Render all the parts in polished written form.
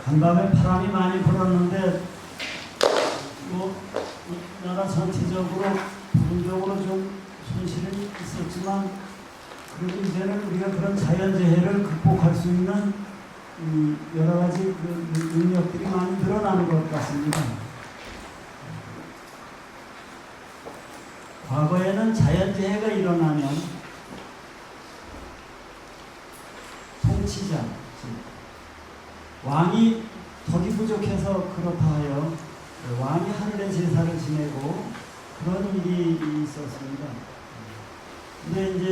간밤에 바람이 많이 불었는데 뭐 나라 전체적으로 부분적으로 좀 손실은 있었지만 그래도 이제는 우리가 그런 자연재해를 극복할 수 있는 여러 가지 그 능력들이 많이 늘어나는 것 같습니다. 과거에는 자연재해가 일어나면 통치자, 왕이 덕이 부족해서 그렇다 하여 왕이 하늘의 제사를 지내고 그런 일이 있었습니다. 근데 이제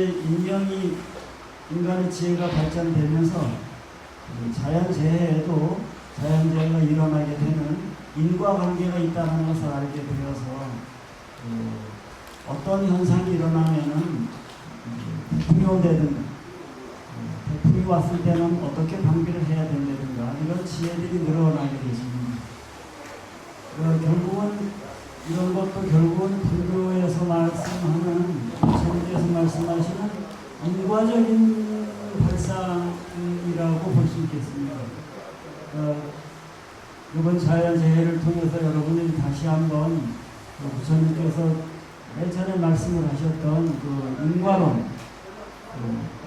인간의 지혜가 발전되면서 자연재해에도 자연재해가 일어나게 되는 인과관계가 있다는 것을 알게 되어서 어떤 현상이 일어나면은 태풍이 온다든가 태풍이 왔을 때는 어떻게 방비를 해야 된다든가 이런 지혜들이 늘어나게 되십니다. 결국은 이런 것도 결국은 불교에서 말씀하는 부처님께서 말씀하시는 인과적인 발상이라고 볼 수 있겠습니다. 이번 자연재해를 통해서 여러분이 다시 한번 부처님께서 예전에 말씀을 하셨던 그 인과론,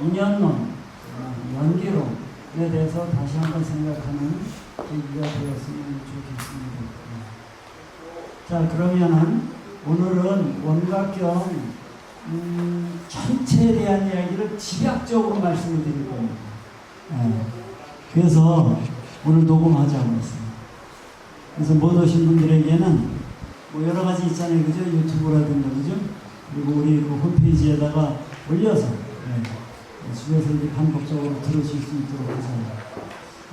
인연론, 연기론에 대해서 다시 한번 생각하는 계기가 되었으면 좋겠습니다. 자, 그러면은 오늘은 원각경 전체에 대한 이야기를 집약적으로 말씀을 드릴 겁니다. 그래서 오늘 녹음하자고 했습니다. 그래서 못 오신 분들에게는 뭐 여러 가지 있잖아요, 그죠? 유튜브라든가, 그죠? 그리고 우리 그 홈페이지에다가 올려서 집에서 이제 반복적으로 들으실 수 있도록 하잖아요.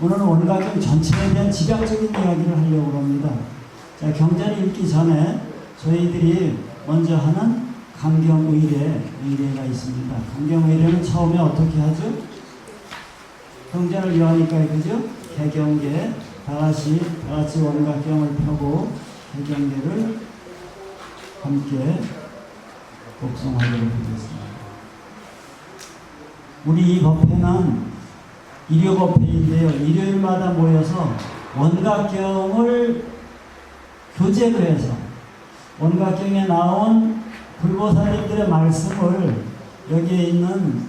오늘은 원각경 전체에 대한 집약적인 이야기를 하려고 합니다. 자, 경전을 읽기 전에 저희들이 먼저 하는 강경의례가 있습니다. 강경의례는 처음에 어떻게 하죠? 경전을 이어하니까 그죠? 개경계 다 같이 원각경을 펴고 개경계를 함께 독송하도록 하겠습니다. 우리 이 법회는 일요법회인데요. 일요일마다 모여서 원각경을 교재로 해서 원각경에 나온 불보살님들의 말씀을 여기에 있는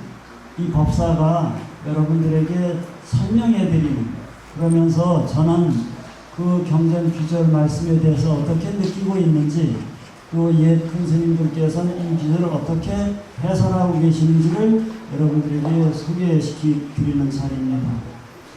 이 법사가 여러분들에게 설명해 드리는, 그러면서 저는 그 경전 귀절 말씀에 대해서 어떻게 느끼고 있는지, 또 옛 큰 스님들께서는 이 귀절을 어떻게 해설하고 계시는지를 여러분들에게 소개시켜 드리는 자리입니다.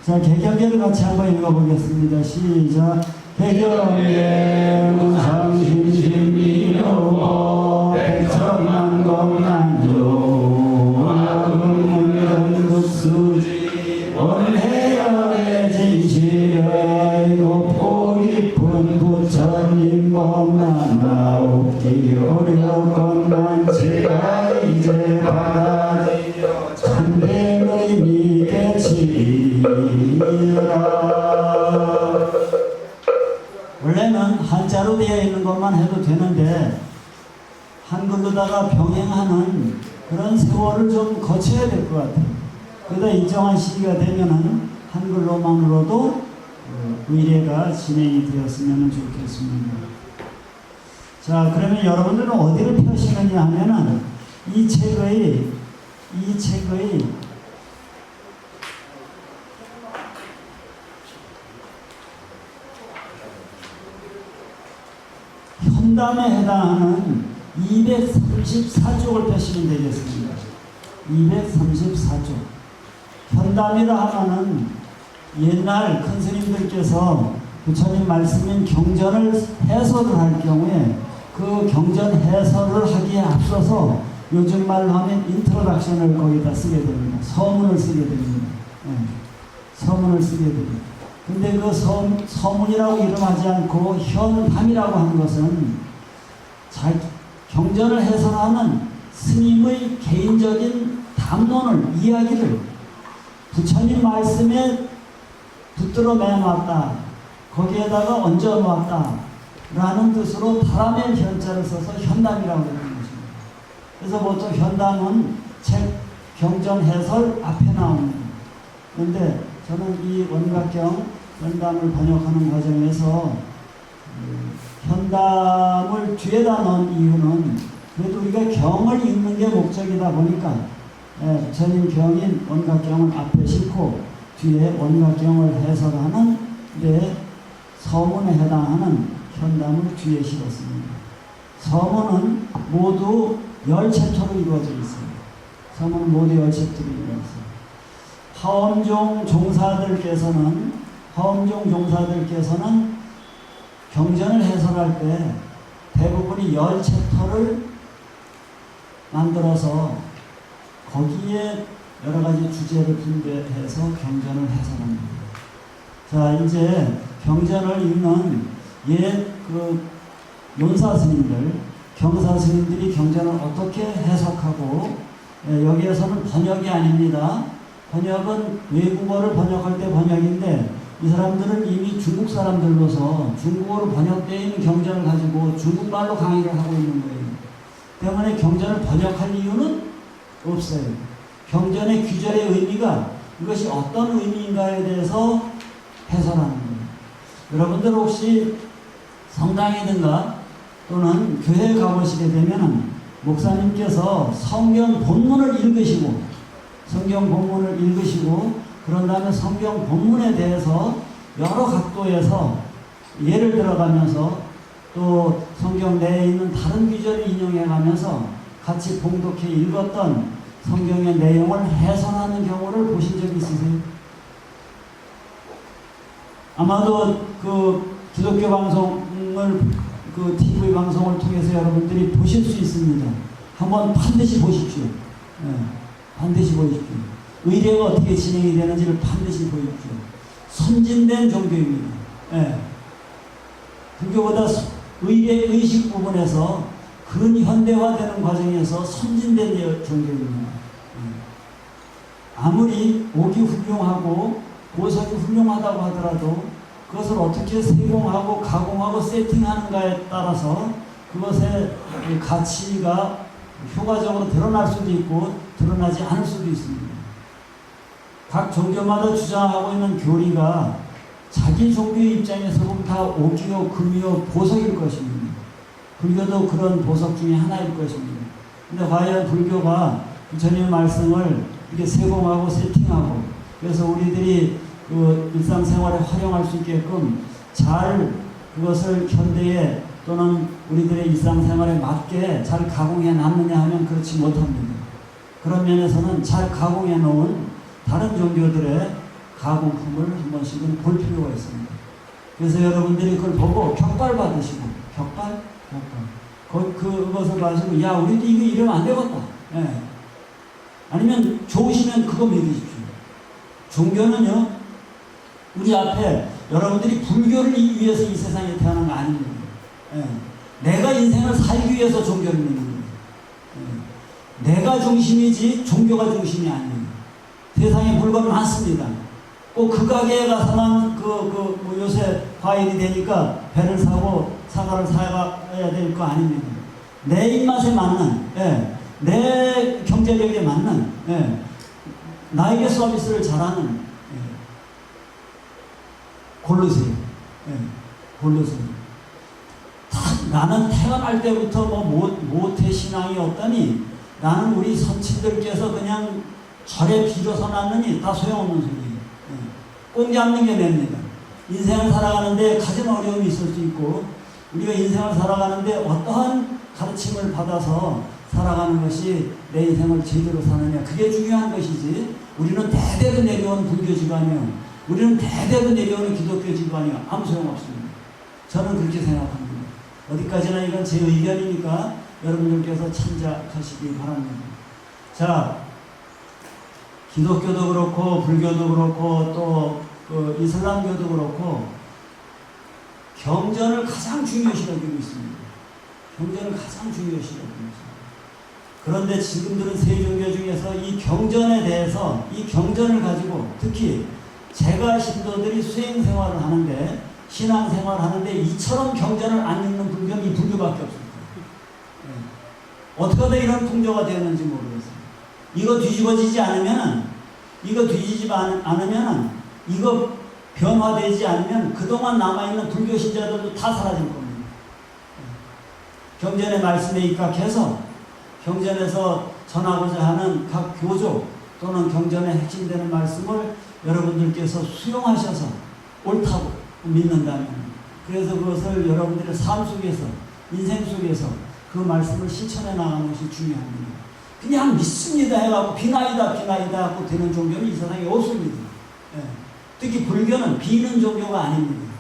자, 개경계를 같이 한번 읽어보겠습니다. 시작. 개경계 무상심심미로 백천만공난조 아금문전국수지 원해열의 진실에 높고 깊은 부처님 법만 나옵기 어려건만 제가 이제 받아들여 참되의 믿겠지라. 원래는 한자로 되어 있는 것만 해도 되는데 한글로다가 병행하는 그런 세월을 좀 거쳐야 될 것 같아요. 그러다 일정한 시기가 되면은 한글로만으로도 의례가 진행이 되었으면 좋겠습니다. 자, 그러면 여러분들은 어디를 펴시느냐 하면은 이 책의 현담에 해당하는 234쪽을 펴시면 되겠습니다. 234쪽. 현담이라 하면은 옛날 큰 스님들께서 부처님 말씀인 경전을 해설을 할 경우에 그 경전 해설을 하기에 앞서서 요즘 말로 하면 인트로덕션을 거기다 쓰게 됩니다. 서문을 쓰게 됩니다. 서문을 쓰게 됩니다. 근데 그 서문이라고 이름하지 않고 현담이라고 하는 것은 경전을 해설하는 스님의 개인적인 담론을, 이야기를 부처님 말씀에 붙들어 매놨다, 거기에다가 얹어 놓았다 라는 뜻으로 바람의 현자를 써서 현담이라고 하는 것입니다. 그래서 보통 현담은 책 경전 해설 앞에 나옵니다. 그런데 저는 이 원각경 현담을 번역하는 과정에서 현담을 뒤에다 넣은 이유는 그래도 우리가 경을 읽는 게 목적이다 보니까 부처님 경인 원각경을 앞에 싣고 뒤에 원각경을 해설하는 서문에 해당하는 현담을 뒤에 실었습니다. 서문은 모두 10챕터로 이루어져 있어요. 서문은 모두 10챕터로 이루어져 있어요. 화엄종 종사들께서는 경전을 해설할 때 대부분이 10챕터를 만들어서 거기에 여러 가지 주제를 분배해서 경전을 해설합니다. 자, 이제 경전을 읽는 논사 스님들, 경사 스님들이 경전을 어떻게 해석하고, 여기에서는 번역이 아닙니다. 번역은 외국어를 번역할 때 번역인데, 이 사람들은 이미 중국 사람들로서 중국어로 번역되어 있는 경전을 가지고 중국말로 강의를 하고 있는 거예요. 때문에 경전을 번역할 이유는 없어요. 경전의 귀절의 의미가 이것이 어떤 의미인가에 대해서 해설하는 거예요. 여러분들 혹시 성당이든가 또는 교회에 가보시게 되면 목사님께서 성경 본문을 읽으시고 그런 다음에 성경 본문에 대해서 여러 각도에서 예를 들어가면서 또 성경 내에 있는 다른 귀절을 인용해가면서 같이 봉독해 읽었던 성경의 내용을 해설하는 경우를 보신 적 있으세요? 아마도 기독교 방송을 TV 방송을 통해서 여러분들이 보실 수 있습니다. 한번 반드시 보십시오. 반드시 보십시오. 의례가 어떻게 진행이 되는지를 반드시 보십시오. 선진된 종교입니다. 불교보다 의식 부분에서 근현대화되는 과정에서 선진된 종교입니다. 아무리 옥이 훌륭하고 보석이 훌륭하다고 하더라도 그것을 어떻게 세공하고 가공하고 세팅하는가에 따라서 그것의 가치가 효과적으로 드러날 수도 있고 드러나지 않을 수도 있습니다. 각 종교마다 주장하고 있는 교리가 자기 종교의 입장에서 보면 다 옥이요, 금이요, 보석일 것입니다. 불교도 그런 보석 중에 하나일 것입니다. 근데 과연 불교가 부처님의 말씀을 이렇게 세공하고 세팅하고 그래서 우리들이 일상생활에 활용할 수 있게끔 잘 그것을 현대에 또는 우리들의 일상생활에 맞게 잘 가공해 놨느냐 하면 그렇지 못합니다. 그런 면에서는 잘 가공해 놓은 다른 종교들의 가공품을 한 번씩은 볼 필요가 있습니다. 그래서 여러분들이 그걸 보고 격발 받으시고 그것을 가지고 야 우리도 이거 이러면 안 되겠다. 아니면 좋으시면 그거 믿으십시오. 종교는요 우리 앞에 여러분들이 불교를 위해서 이 세상에 태어난 거 아닙니다. 내가 인생을 살기 위해서 종교를 믿는 거예요. 내가 중심이지 종교가 중심이 아니에요. 세상에 물건은 많습니다. 꼭 그 가게에 가서만 뭐 요새 과일이 되니까 배를 사고 사과를 사야 될 거 아닙니다. 내 입맛에 맞는, 내 경제력에 맞는, 나에게 서비스를 잘하는, 고르세요. 고르세요. 나는 태어날 때부터 모태 신앙이었더니 나는 우리 선친들께서 그냥 절에 빌어서 났느니 다 소용없는 소리예요. 꼭 잡는 게 냅니다. 인생을 살아가는데 가진 어려움이 있을 수 있고 우리가 인생을 살아가는데 어떠한 가르침을 받아서 살아가는 것이 내 인생을 제대로 사느냐 그게 중요한 것이지 우리는 대대로 내려온 불교 집안이요 우리는 대대로 내려오는 기독교 집안이요 아무 소용없습니다. 저는 그렇게 생각합니다. 어디까지나 이건 제 의견이니까 여러분들께서 참작하시기 바랍니다. 자, 기독교도 그렇고 불교도 그렇고 또 이슬람교도 그렇고 경전을 가장 중요시 여기고 있습니다. 경전을 가장 중요시 여기고 있습니다. 그런데 지금들은 세 종교 중에서 이 경전에 대해서 이 경전을 가지고 특히 제가 신도들이 수행생활을 하는데 신앙생활을 하는데 이처럼 경전을 안 읽는 불교는 이 불교밖에 없습니다. 어떻게 하다 이런 풍조가 되었는지 모르겠어요. 이거 뒤집어지지 않으면은 이거 변화되지 않으면 그동안 남아있는 불교 신자들도 다 사라질 겁니다. 경전의 말씀에 입각해서 경전에서 전하고자 하는 각 교조 또는 경전에 핵심되는 말씀을 여러분들께서 수용하셔서 옳다고 믿는다면, 그래서 그것을 여러분들의 삶 속에서, 인생 속에서 그 말씀을 실천해 나가는 것이 중요합니다. 그냥 믿습니다 해갖고 비나이다 하고 되는 종교는 이 세상에 없습니다. 예. 특히 불교는 비는 종교가 아닙니다.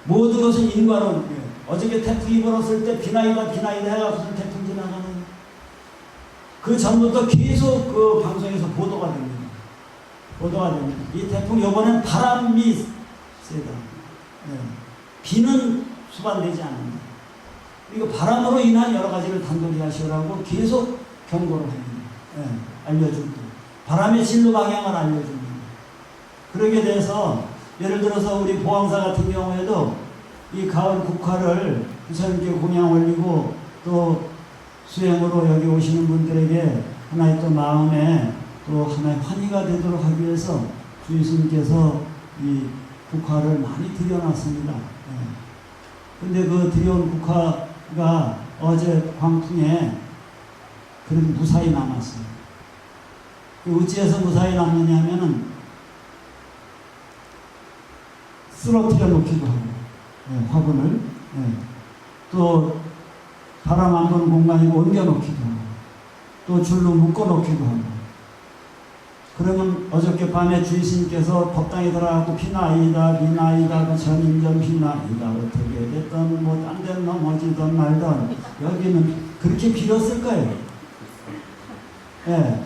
모든 것은 인과론이에요. 어저께 태풍이 불었을 때 비나이다 해갖고 태풍 지나가는, 그 전부터 계속 그 방송에서 보도가 됩니다. 이 태풍 이번엔 바람이 세다. 예. 비는 수반되지 않는다. 이거 바람으로 인한 여러 가지를 단돌이 하시라고 계속 경고를 합니다. 예. 알려줍니다. 바람의 진로 방향을 알려줍니다. 그러게 돼서 예를 들어서 우리 보항사 같은 경우에도 이 가을 국화를 부처님께 공양 올리고 또 수행으로 여기 오시는 분들에게 하나의 또 마음에 또 하나의 환희가 되도록 하기 위해서 주님께서 이 국화를 많이 들여놨습니다. 근데 그 들여온 국화가 어제 광풍에 그래도 무사히 남았어요. 어찌해서 무사히 남느냐 하면은 쓰러뜨려 놓기도 하고, 화분을, 또 바람 안 부는 공간이고 옮겨 놓기도 하고, 또 줄로 묶어 놓기도 하고. 그러면 어저께 밤에 주의스님께서 법당에 들어가고 비나이다 그 전인전 비나이다 어떻게 됐든 뭐 딴 데는 넘어지든 말든 여기는 그렇게 빌었을 거예요. 예.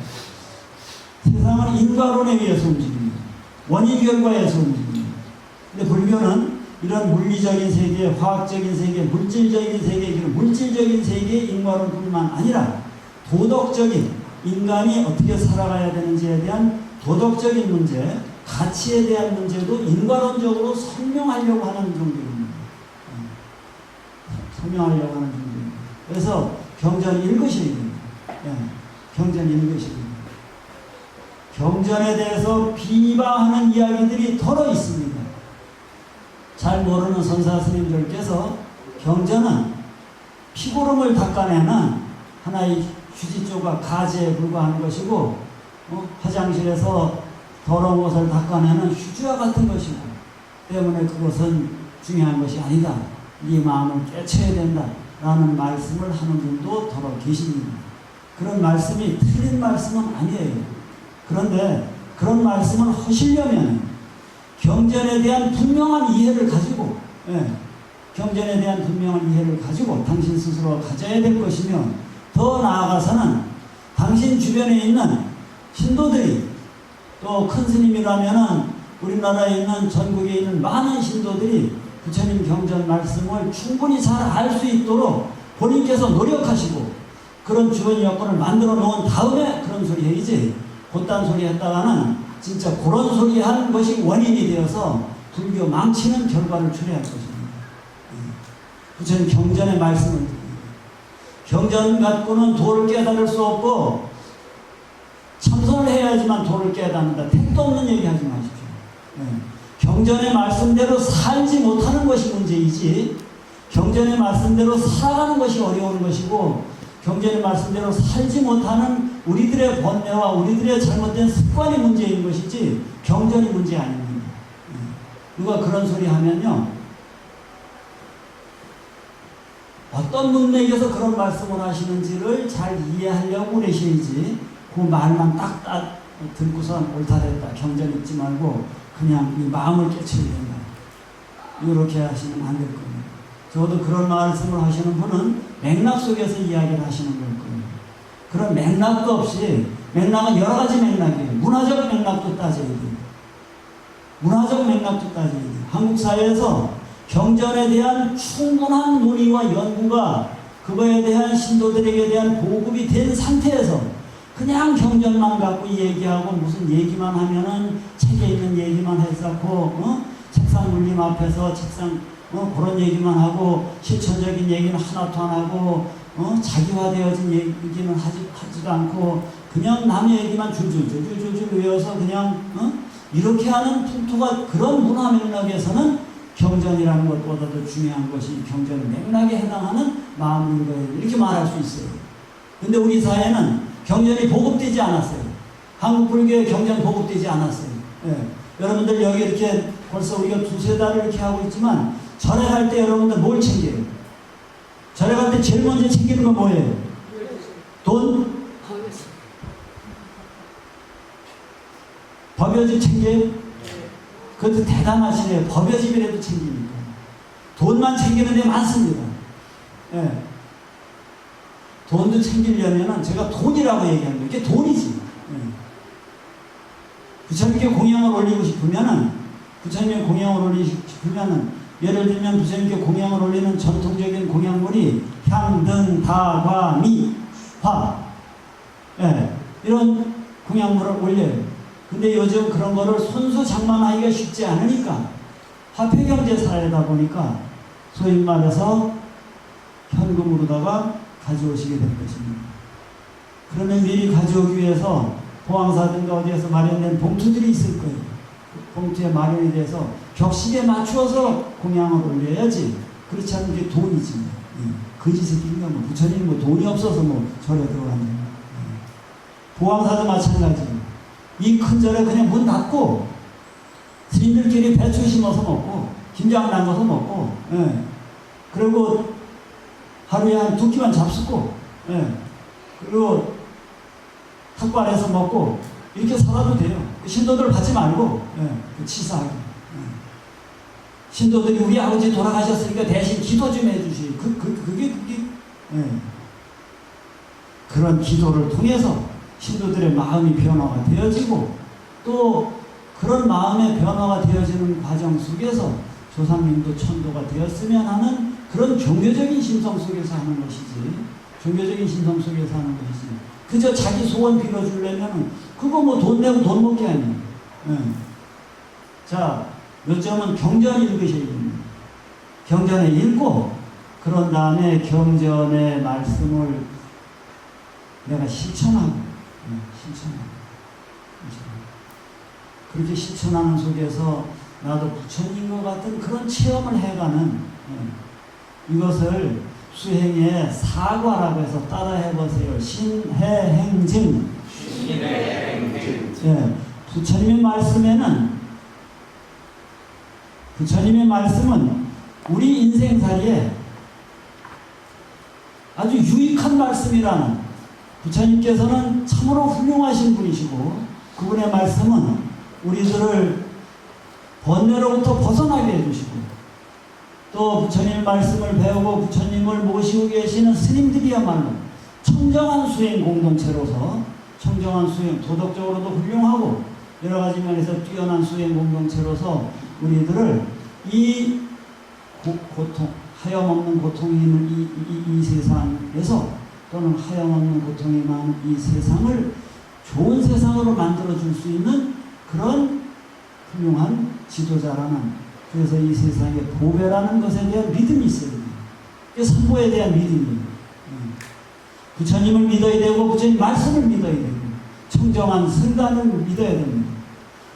세상은 인과론에 의해서 움직입니다. 원인 결과에서 움직입니다. 근데 불교는 이런 물리적인 세계, 화학적인 세계, 물질적인 세계, 물질적인 세계의 인과론뿐만 아니라 도덕적인, 인간이 어떻게 살아가야 되는지에 대한 도덕적인 문제, 가치에 대한 문제도 인과론적으로 설명하려고 하는 종교입니다. 설명하려고 하는 종교입니다. 그래서 경전 읽으셔야 됩니다. 경전 읽으셔야 됩니다. 경전에 대해서 비방하는 이야기들이 더러 있습니다. 잘 모르는 선사 스님들께서 경전은 피고름을 닦아내는 하나의 휴지조각, 가지에 불과한 것이고, 화장실에서 더러운 것을 닦아내는 휴지와 같은 것이고, 때문에 그것은 중요한 것이 아니다. 네 마음을 깨쳐야 된다. 라는 말씀을 하는 분도 더러 계십니다. 그런 말씀이 틀린 말씀은 아니에요. 그런데 그런 말씀을 하시려면 경전에 대한 분명한 이해를 가지고, 경전에 대한 분명한 이해를 가지고 당신 스스로 가져야 될 것이며, 더 나아가서는 당신 주변에 있는 신도들이, 또 큰 스님이라면은 우리나라에 있는 전국에 있는 많은 신도들이 부처님 경전 말씀을 충분히 잘 알 수 있도록 본인께서 노력하시고 그런 주변 여건을 만들어 놓은 다음에 그런 소리 해야지, 곧단 소리 했다가는 진짜 그런 소리 한 것이 원인이 되어서 불교 망치는 결과를 초래할 것입니다. 부처님 경전의 말씀을, 경전 갖고는 도를 깨달을 수 없고 참선을 해야지만 도를 깨닫는다. 택도 없는 얘기 하지 마십시오. 경전의 말씀대로 살지 못하는 것이 문제이지, 경전의 말씀대로 살아가는 것이 어려운 것이고, 경전의 말씀대로 살지 못하는 우리들의 번뇌와 우리들의 잘못된 습관이 문제인 것이지 경전이 문제 아닙니다. 누가 그런 소리 하면요, 어떤 문맥에서 그런 말씀을 하시는지를 잘 이해하려고 그러셔야지, 그 말만 딱 듣고선 옳다 됐다 경전 읽지 말고 그냥 이 마음을 깨쳐야 된다, 이렇게 하시면 안 될 겁니다. 저도 그런 말씀을 하시는 분은 맥락 속에서 이야기를 하시는 걸 겁니다. 그런 맥락도 없이, 맥락은 여러 가지 맥락이에요. 문화적 맥락도 따져야 돼요. 문화적 맥락도 따져야 돼요. 한국 사회에서 경전에 대한 충분한 논의와 연구가, 그거에 대한 신도들에게 대한 보급이 된 상태에서 그냥 경전만 갖고 얘기하고 무슨 얘기만 하면은 책에 있는 얘기만 했었고, 책상 물림 앞에서 책상 그런 얘기만 하고 실천적인 얘기는 하나도 안 하고, 자기화되어진 얘기는 하지도 않고 그냥 남의 얘기만 줄줄 외워서 그냥 이렇게 하는 풍토가 그런 문화 맥락에서는 경전이라는 것보다도 중요한 것이 경전 맥락에 해당하는 마음인 거예요. 이렇게 말할 수 있어요. 근데 우리 사회는 경전이 보급되지 않았어요. 한국 불교의 경전 보급되지 않았어요. 예. 여러분들 여기 이렇게 벌써 우리가 두세 달을 이렇게 하고 있지만 절에 갈 때 여러분들 뭘 챙겨요? 절에 갈 때 제일 먼저 챙기는 건 뭐예요? 돈? 법요집 챙겨요? 그것도 대단하시네요. 법요집이라도 챙기니까. 돈만 챙기는 데 많습니다. 예. 돈도 챙기려면은 제가 돈이라고 얘기하는 거예요. 이게 돈이지. 예. 부처님께 공양을 올리고 싶으면은, 부처님께 공양을 올리고 싶으면은, 예를 들면 부처님께 공양을 올리는 전통적인 공양물이 향, 등, 다, 과, 미, 화. 예. 이런 공양물을 올려요. 근데 요즘 그런 거를 손수 장만하기가 쉽지 않으니까 화폐경제 사회다 보니까 소위 말해서 현금으로다가 가져오시게 될 것입니다. 그러면 미리 가져오기 위해서 보항사든가 어디에서 마련된 봉투들이 있을 거예요. 그 봉투에 마련이 돼서 격식에 맞추어서 공양을 올려야지. 그렇지 않으면 그게 돈이지. 거지새끼인가 뭐 부처님 뭐 돈이 없어서 뭐 절에 들어가는 보항사도 마찬가지예요. 이 큰 절에 그냥 문 닫고 스님들끼리 배추 심어서 먹고 김장 담궈서 먹고, 예. 그리고 하루에 한 2끼만 잡수고, 예. 그리고 탁발해서 먹고 이렇게 살아도 돼요. 신도들 받지 말고, 예. 치사하게. 예. 신도들이 우리 아버지 돌아가셨으니까 대신 기도 좀 해주시. 그게 예. 그런 기도를 통해서 신도들의 마음이 변화가 되어지고 또 그런 마음의 변화가 되어지는 과정 속에서 조상님도 천도가 되었으면 하는 그런 종교적인 심성 속에서 하는 것이지, 종교적인 심성 속에서 하는 것이지, 그저 자기 소원 빌어주려면 그거 뭐 돈 내고 돈 먹기 아니에요. 예. 자, 요점은 경전 읽으셔야 됩니다. 경전에 읽고 그런 다음에 경전의 말씀을 내가 실천하고 그렇게 실천하는 속에서 나도 부처님 것 같은 그런 체험을 해가는, 이것을 수행의 사과라고 해서 따라해보세요. 신해행증. 예, 부처님의 말씀은 우리 인생살이에 아주 유익한 말씀이라는, 부처님께서는 참으로 훌륭하신 분이시고 그분의 말씀은 우리들을 번뇌로부터 벗어나게 해주시고 또 부처님 말씀을 배우고 부처님을 모시고 계시는 스님들이야말로 청정한 수행 공동체로서, 청정한 수행, 도덕적으로도 훌륭하고 여러 가지 면에서 뛰어난 수행 공동체로서 우리들을 이 고통, 하염없는 고통이 있는 이 세상에서, 또는 하염없는 고통이 많은 이 세상을 좋은 세상으로 만들어줄 수 있는 그런 훌륭한 지도자라는, 그래서 이 세상에 보배라는 것에 대한 믿음이 있어야 됩니다. 이게 선보에 대한 믿음이에요. 부처님을 믿어야 되고 부처님 말씀을 믿어야 되고 청정한 선단을 믿어야 됩니다.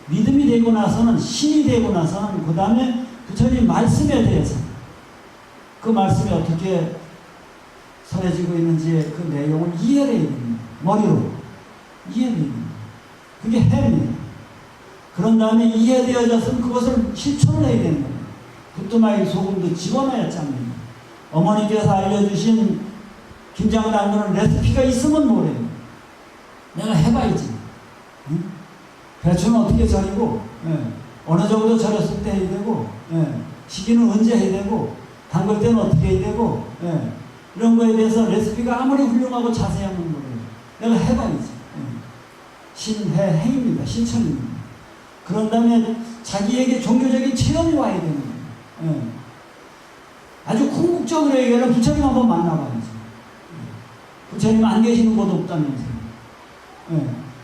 믿음이 되고 나서는, 신이 되고 나서는 그 다음에 부처님 말씀에 대해서 그 말씀이 어떻게 전해지고 있는지 그 내용을 이해를 해야 됩니다. 머리로 이해를 해야 됩니다. 그게 해입니다. 그런 다음에 이해되어졌으면 그것을 실천을 해야 되는 거예요. 부뚜막에 소금도 집어넣어야 짭니다. 어머니께서 알려주신 김장 담그는 레시피가 있으면 뭐래요? 내가 해봐야지. 응? 배추는 어떻게 절이고, 어느 정도 절였을 때 해야 되고, 시기는 언제 해야 되고, 담글 때는 어떻게 해야 되고, 이런 거에 대해서 레시피가 아무리 훌륭하고 자세하면 뭐래요? 내가 해봐야지. 신해행입니다. 실천입니다. 그런 다음에 자기에게 종교적인 체험이 와야 되는 거예요. 아주 궁극적으로 얘기하면 부처님 한번 만나봐야지. 부처님 안 계시는 곳 없다면서요.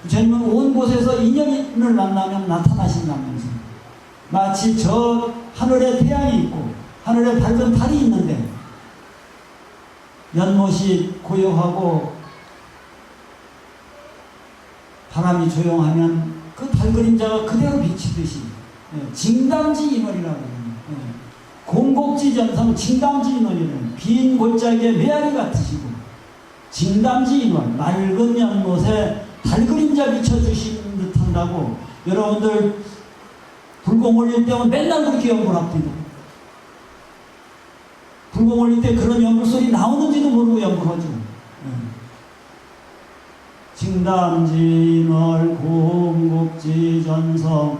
부처님은 온 곳에서 인연을 만나면 나타나신다면서요. 마치 저 하늘에 태양이 있고 하늘에 밝은 달이 있는데 연못이 고요하고 바람이 조용하면 그 달 달그림자가 그대로 비치듯이 징담지 인월이라고 해요. 공곡지 전성 징담지 인월이라는 빈 골짜기에 메아리 같으시고 징담지 인월 맑은 연못에 달그림자 비춰주신 듯 한다고 여러분들 불공 올릴 때면 맨날 그렇게 연불합니다. 불공 올릴 때 그런 연불 소리 나오는지도 모르고 연불하죠. 징담지 인월 공곡지 전성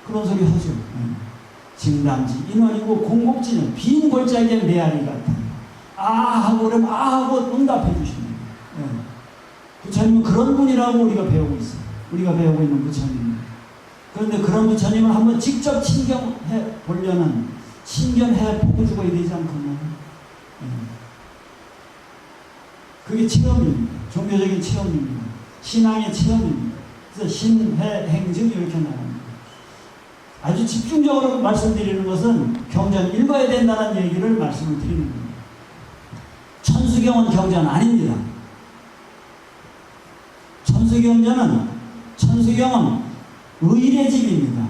그런 소리 하죠. 징담지 인월이고 공곡지는 빈 골짜기에 메아리 같다. 아 하고 그러면 아 하고 응답해 주십니다. 부처님은 그런 분이라고 우리가 배우고 있어요. 우리가 배우고 있는 부처님. 그런데 그런 부처님을 한번 직접 친경해 보려는 친견해 보고 죽어야 되지 않겠나요? 그게 체험입니다. 종교적인 체험입니다. 신앙의 체험입니다. 그래서 신해 행증 이렇게 나갑니다. 아주 집중적으로 말씀드리는 것은 경전 읽어야 된다는 얘기를 말씀을 드리는 겁니다. 천수경은 경전 아닙니다. 천수경은 의례집입니다.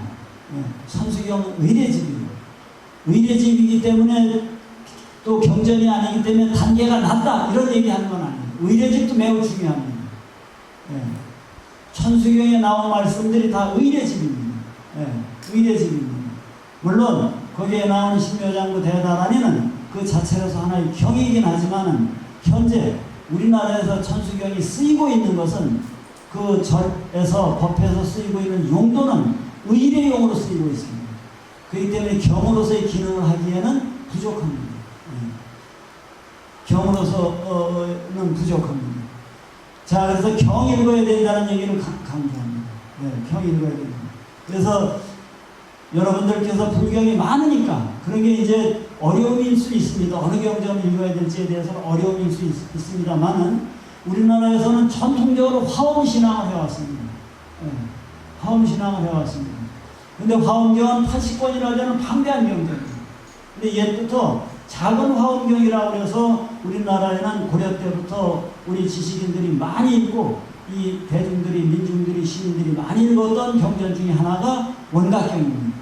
천수경은 의례집이에요. 의례집이기 때문에 또 경전이 아니기 때문에 단계가 낮다 이런 얘기하는 건 아니에요. 의례집도 매우 중요합니다. 천수경에 나온 말씀들이 다 의례집입니다. 의례집입니다. 물론 거기에 나오는 신묘장구 대다란이는 그 자체로서 하나의 경이긴 하지만은 현재 우리나라에서 천수경이 쓰이고 있는 것은 그 절에서 법에서 쓰이고 있는 용도는 의례용으로 쓰이고 있습니다. 그렇기 때문에 경으로서의 기능을 하기에는 부족합니다. 경으로서는 부족합니다. 자, 그래서 경 읽어야 된다는 얘기를 강조합니다. 경 읽어야 됩니다. 그래서 여러분들께서 불경이 많으니까 그런 게 이제 어려움일 수 있습니다. 어느 경전을 읽어야 될지에 대해서는 어려움일 수 있습니다만은 우리나라에서는 전통적으로 화엄신앙을 해왔습니다. 화엄신앙을 해왔습니다. 근데 화엄경은 80권이나 되는 방대한 경전입니다. 근데 옛부터 작은 화엄경이라고 해서 우리나라에는 고려 때부터 우리 지식인들이 많이 읽고 이 대중들이, 민중들이, 시민들이 많이 읽었던 경전 중에 하나가 원각경입니다.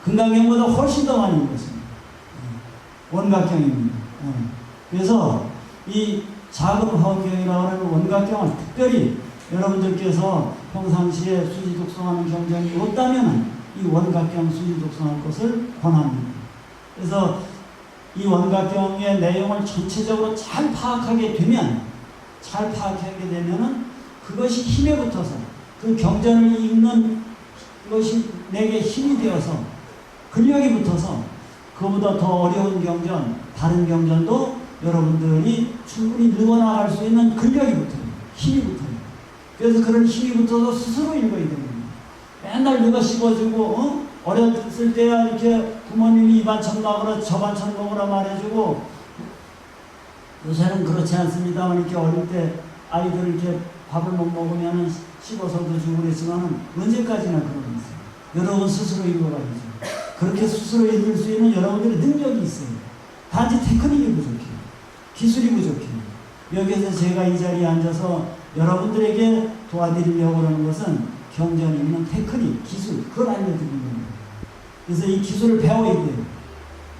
금강경보다 훨씬 더 많이 읽었습니다. 원각경입니다. 그래서 이 작은 화엄경이라고 하는 원각경을 특별히 여러분들께서 평상시에 수지 독송하는 경전이 없다면 이 원각경 수지 독송할 것을 권합니다. 그래서 이 원각경의 내용을 전체적으로 잘 파악하게 되면은 그것이 힘에 붙어서 그 경전을 읽는 그것이 내게 힘이 되어서 근력이 붙어서 그보다 더 어려운 경전, 다른 경전도 여러분들이 충분히 늘어나갈 수 있는 근력이 붙어요. 힘이 붙어요. 그래서 그런 힘이 붙어서 스스로 읽어야 됩니다. 맨날 누가 씹어주고 어렸을 때야 이렇게 부모님이 이 반찬 먹으라 저 반찬 먹으라 말해주고 요새는 그렇지 않습니다만 이렇게 어릴 때 아이들 이렇게 밥을 못 먹으면 씹어서도 주고 그랬지만은 언제까지나 그러고 있어요. 여러분 스스로 읽어가야죠. 그렇게 스스로 읽을 수 있는 여러분들의 능력이 있어요. 단지 테크닉이 부족해요. 기술이 부족해요. 여기에서 제가 이 자리에 앉아서 여러분들에게 도와드리려고 하는 것은 경전 읽는 테크닉, 기술, 그걸 알려드리는 겁니다. 그래서 이 기술을 배워야 돼요.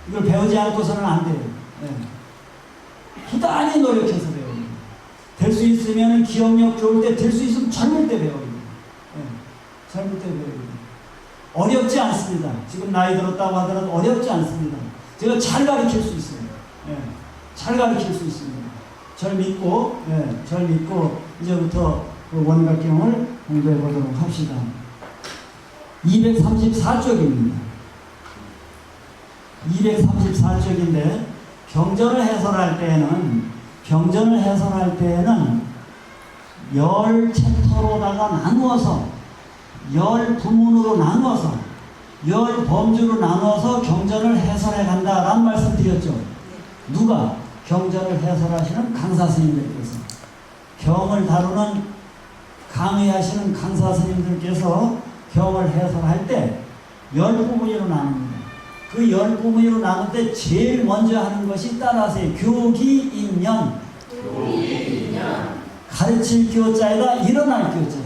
이걸 배우지 않고서는 안 돼요. 부단히 노력해서 배워야 돼요. 될 수 있으면 기억력 좋을 때, 될 수 있으면 젊을 때 배워야 돼요. 젊을 때 배워야 돼요. 어렵지 않습니다. 지금 나이 들었다고 하더라도 어렵지 않습니다. 제가 잘 가르칠 수 있어요. 잘 가르칠 수 있습니다. 절 믿고 이제부터 그 원각경을 공부해 보도록 합시다. 234쪽입니다. 234쪽인데 경전을 해설할 때에는 10챕터로다가 나누어서 10부문으로 나누어서 10범주로 나누어서 경전을 해설해 간다라는 말씀 드렸죠. 누가? 경전을 해설하시는 강사 스님들께서, 경을 다루는 강의하시는 강사 스님들께서 경을 해설할 때 10부문으로 나눕니다. 그 10부문으로 나눌 때 제일 먼저 하는 것이 따라서의 교기인연. 가르칠 교자에다 일어날 교자.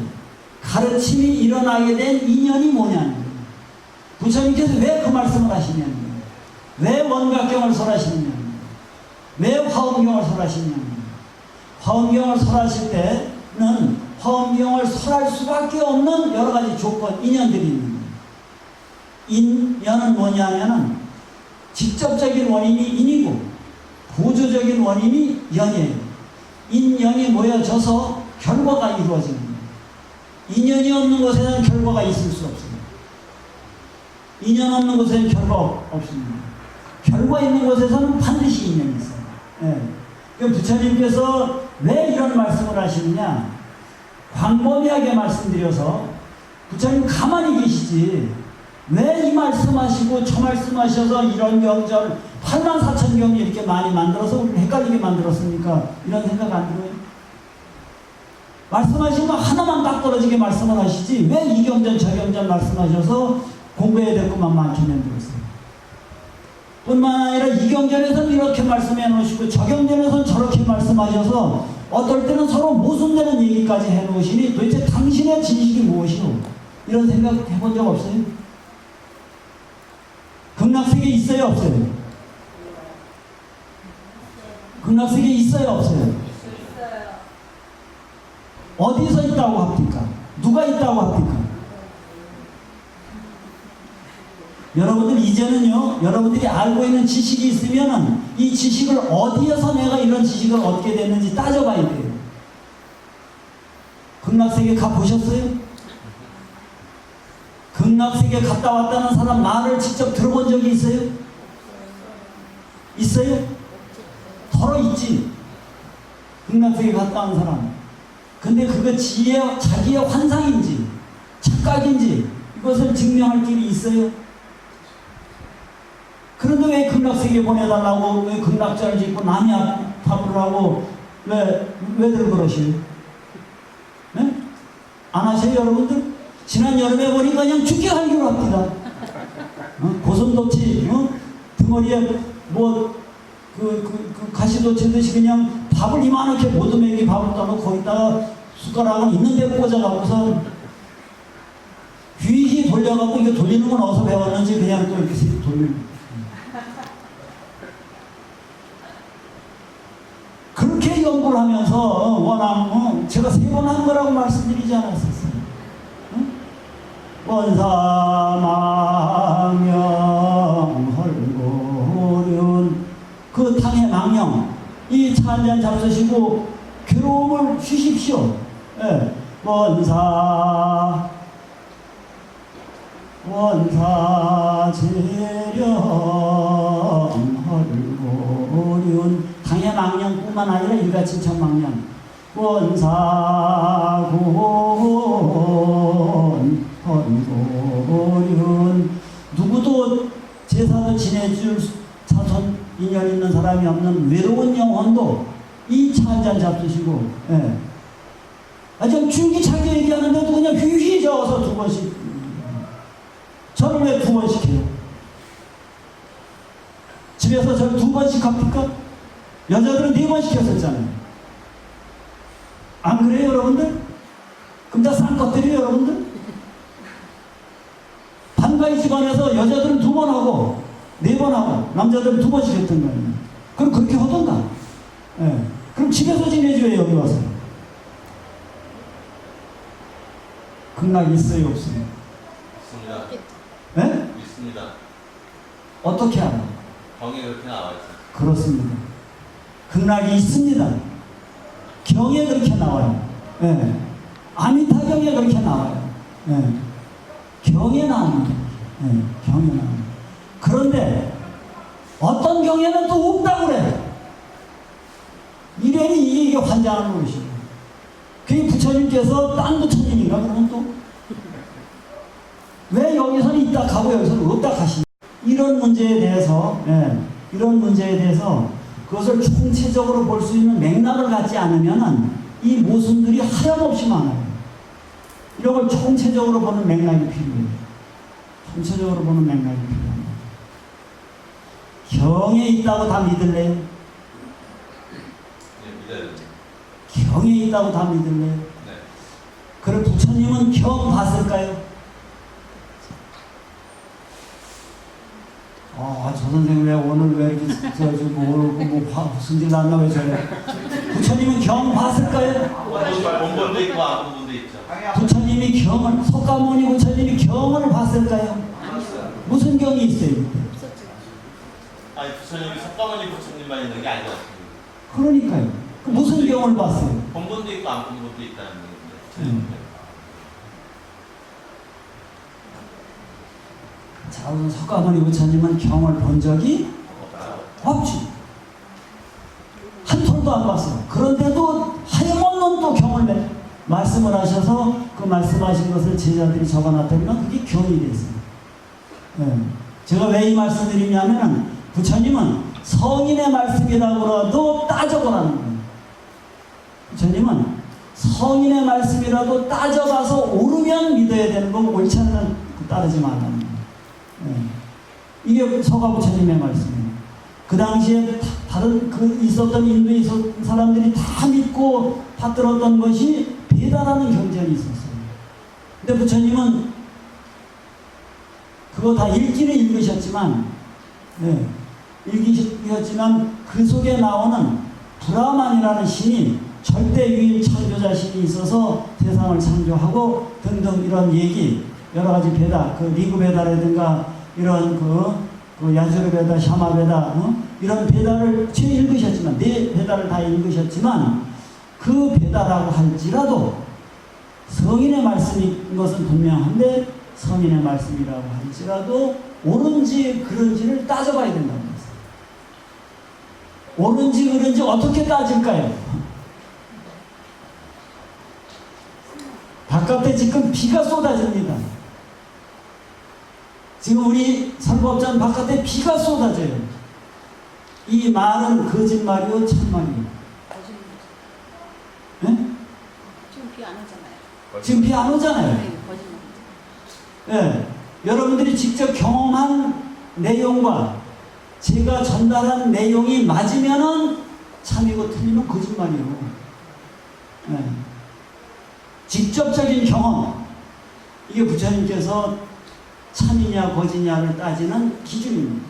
가르침이 일어나게 된 인연이 뭐냐는 거예요. 부처님께서 왜 그 말씀을 하시냐는 거예요. 왜 원각경을 설하시느냐는 거예요. 왜 화엄경을 설하시냐는 거예요. 화엄경을 설하실 때는 화엄경을 설할 수밖에 없는 여러 가지 조건, 인연들이 있는 거예요. 인연은 뭐냐면은 직접적인 원인이 인이고 보조적인 원인이 연이에요. 인연이 모여져서 결과가 이루어지는 거예요. 인연이 없는 곳에는 결과가 있을 수 없습니다. 인연 없는 곳에는 결과 없습니다. 결과 있는 곳에서는 반드시 인연이 있어요. 예. 부처님께서 왜 이런 말씀을 하시느냐? 광범위하게 말씀드려서 부처님 가만히 계시지 왜 이 말씀하시고 저 말씀하셔서 이런 경전 84,000경이 이렇게 많이 만들어서 우리를 헷갈리게 만들었습니까? 이런 생각 안 들어요? 말씀하신 거 하나만 딱 떨어지게 말씀을 하시지 왜 이 경전 저 경전 말씀하셔서 공부해야 될 것만 많게 만들었어요. 뿐만 아니라 이 경전에서는 이렇게 말씀해 놓으시고 저 경전에서는 저렇게 말씀하셔서 어떨 때는 서로 모순되는 얘기까지 해 놓으시니 도대체 당신의 진실이 무엇이오? 이런 생각 해본 적 없어요? 극락세계 있어요 없어요? 극락세계 있어요 없어요? 어디서 있다고 합니까? 누가 있다고 합니까? 여러분들 이제는요, 여러분들이 알고 있는 지식이 있으면은 이 지식을 어디에서 내가 이런 지식을 얻게 됐는지 따져봐야 돼요. 극락세계 가보셨어요? 극락세계 갔다 왔다는 사람 말을 직접 들어본 적이 있어요? 있어요? 덜어 있지. 극락세계 갔다 온 사람. 근데 그거 자기의 환상인지 착각인지 이것을 증명할 길이 있어요? 그런데 왜 극락세계 보내달라고 왜 극락전을 짓고 남이 답을 하고 왜들 그러시요? 네? 안 하세요 여러분들? 지난 여름에 보니까 그냥 죽게 하기로 합니다. 고슴도치 등어리에 가시도치 듯이 그냥 밥을 이만하게 모두매기 밥을 떠놓고 거기다가 숟가락은 있는 데 꽂아갖고서 휘휘 돌려갖고 이거 돌리는 건 어디서 배웠는지 그냥 또 이렇게 돌리는. 그렇게 연구를 하면서 원하면 제가 3번 한 거라고 말씀드리지 않았었어요. 응? 원사망명 헐고륜 그 탕의 망령 이 차 한잔 잡수시고 괴로움을 쉬십시오. 예. 원사 재령 헐고륜 당의 망령뿐만 아니라 일가친척망령 원사곤 헐고륜 누구도 제사도 지내줄 사손 인연 있는 사람이 없는 외로운 영혼도 이 차 한잔 잡수시고 예. 좀 줄기차게 얘기하는데도 그냥 휘휘 저어서 2번씩 저를 왜 2번씩 해요? 집에서 저를 2번씩 합니까? 여자들은 4번씩 했었잖아요. 안 그래요 여러분들? 그럼 다 쌍것들이에요 여러분들? 반가이 집안에서 여자들은 2번 하고 4번 하고 남자들은 2번씩 했던 거예요. 그럼 그렇게 하던가. 예. 그럼 집에서 지내지 왜 여기 와서? 극락이 있어요 없어요? 있습니다. 네? 있습니다. 어떻게 알아? 경에 그렇게 나와 있어요. 그렇습니다. 극락이 있습니다. 경에 그렇게 나와요. 예. 아미타경에 그렇게 나와요. 예. 경에 나옵니다. 예. 경에 나옵니다. 그런데 어떤 경에는 또 없다고 그래. 이래니 이게 환장하는 것이고. 그게 부처님께서 딴 부처님인가 그러면 또 왜 여기서는 있다 하고 여기서는 없다 하시냐. 이런 문제에 대해서 이런 문제에 대해서 그것을 총체적으로 볼 수 있는 맥락을 갖지 않으면은 이 모순들이 하염없이 많아요. 이런 걸 총체적으로 보는 맥락이 필요해요. 총체적으로 보는 맥락이 필요합니다. 경에 있다고 다 믿을래요? 네, 믿어요. 경에 있다고 다 믿을래요? 네. 그럼 부처님은 부처님은 경 봤을까요? 저 선생님 왜 오늘 왜 이렇게 승질 났나 왜 저래? 부처님은 경 봤을까요? 본본도 있고 안 본본도 있죠. 부처님이 경을, 석가모니 부처님이 경을 봤을까요? 무슨 경이 있어요? 아니 부처님이 석가모니 부처님만 있는 게 아닌 것 같습니다. 그러니까요. 무슨 경을 봤어요? 본본도 있고 안 본본도 있다는 얘기인데. 자, 우선 석가모니 부처님은 경을 본 적이 없지. 한 톨도 안 봤어요. 그런데도 하염없는 또 경을 말씀을 하셔서 그 말씀하신 것을 제자들이 적어놨다면 그게 경이 됐어요. 제가 왜 이 말씀을 드리냐면 부처님은 성인의 말씀이라고라도 따져보라는 거예요. 부처님은 성인의 말씀이라도 따져봐서 옳으면 믿어야 되는 거고 옳지 않으면 따르지 말라는 거예요. 이게 서가 부처님의 말씀이에요. 그 당시에 다른 있었던 인도에 있었던 사람들이 다 믿고 받들었던 것이 배다라는 경전이 있었어요. 근데 부처님은 그거 다 읽기는 읽으셨지만, 읽으셨지만 그 속에 나오는 브라만이라는 신이 절대 유일 창조자 신이 있어서 세상을 창조하고 등등 이런 얘기, 여러 가지 베다, 그 리그 베다라든가 이런 그 야주르 베다, 샤마 베다, 이런 베다를 읽으셨지만, 네 베다를 다 읽으셨지만 그 베다라고 할지라도 성인의 말씀인 것은 분명한데 성인의 말씀이라고 할지라도 옳은지 그른지를 따져봐야 된다는 거예요. 옳은지 그른지 어떻게 따질까요? 바깥에 지금 비가 쏟아집니다. 지금 우리 선법전 바깥에 비가 쏟아져요. 이 말은 거짓말이요, 참말이요? 지금 비 안 오잖아요. 지금 비 안 오잖아요. 네, 거짓말. 여러분들이 직접 경험한 내용과 제가 전달한 내용이 맞으면은 참이고 틀리면 거짓말이에요. 직접적인 경험, 이게 부처님께서 참이냐 거짓냐를 따지는 기준입니다.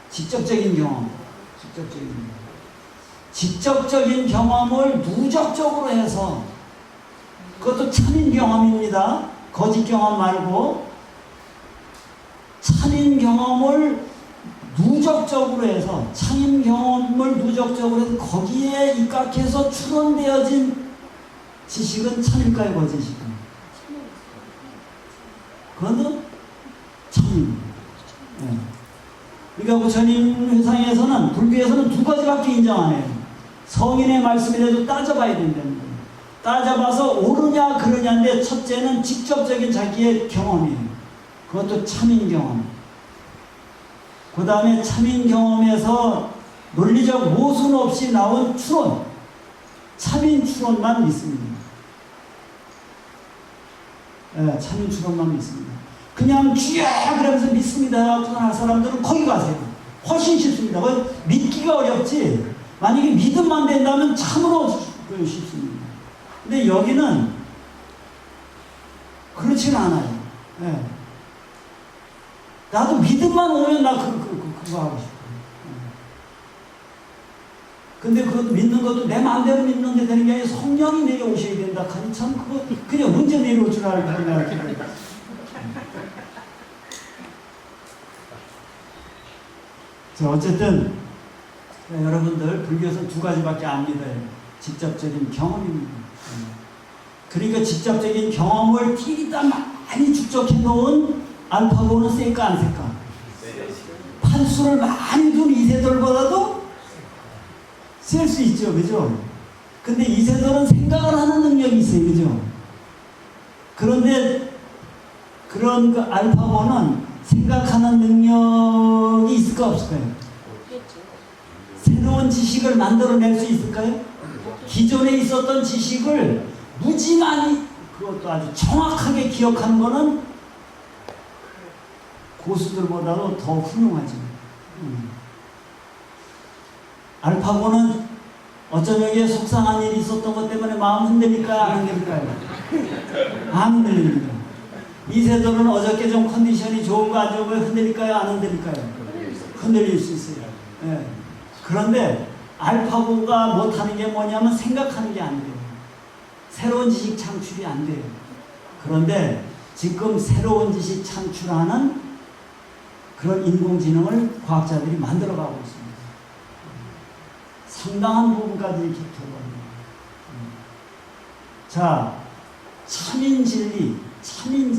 직접적인 경험, 직접적인 경험을 누적적으로 해서 그것도 참인 경험입니다. 거짓 경험 말고 참인 경험을 누적적으로 해서 참인 경험을 누적적으로 해서 거기에 입각해서 추론되어진 지식은 참일까요, 거짓일까요? 그건 참입니다. 그러니까 부처님 회상에서는, 불교에서는 두 가지밖에 인정 안 해요. 성인의 말씀이라도 따져봐야 된다는 거예요. 따져봐서 옳으냐 그러냐인데 첫째는 직접적인 자기의 경험이에요. 그것도 참인 경험. 그 다음에 참인 경험에서 논리적 모순 없이 나온 추론, 참인 추론만 믿습니다. 참인 추론만 믿습니다. 그냥 주야 그러면서 믿습니다 할 사람들은 거기 가세요. 훨씬 쉽습니다. 믿기가 어렵지, 만약에 믿음만 된다면 참으로 쉽습니다. 근데 여기는 그렇지는 않아요. 나도 믿음만 오면 나 그거 하고 싶어요. 근데 그거 믿는 것도 내 마음대로 믿는 게 되는 게 아니라 성령이 내려오셔야 된다. 참 그거 그냥 언제 내려올 줄 알고. 자, 어쨌든 여러분들 불교에서 두 가지밖에 안 믿어요. 직접적인 경험입니다. 그러니까 직접적인 경험을 티리다 많이 축적해 놓은 알파고는 셀까 안 셀까? 판수를 많이 둔 이세돌보다도 셀 수 있죠, 그죠? 근데 이세돌은 생각을 하는 능력이 있어요, 그죠? 그런데 그런 그 알파고는 생각하는 능력이 있을까 없을까요? 새로운 지식을 만들어낼 수 있을까요? 기존에 있었던 지식을 무지만이, 그것도 아주 정확하게 기억하는 것은 고수들보다도 더 훌륭하죠. 알파고는 어쩌면 속상한 일이 있었던 것 때문에 마음 흔들릴까요? 안 흔들릴까요? 안 흔들립니다. 이세돌은 어저께 좀 컨디션이 좋은 거 안 좋은 거 흔들릴까요? 안 흔들릴까요? 흔들릴 수 있어요. 예. 그런데 알파고가 못하는 게 뭐냐면 생각하는 게 안 돼요. 새로운 지식 창출이 안 돼요. 그런데 지금 새로운 지식 창출하는 그런 인공지능을 과학자들이 만들어가고 있습니다. 상당한 부분까지 이렇게 들어갑니다. 자, 참인 진리, 참이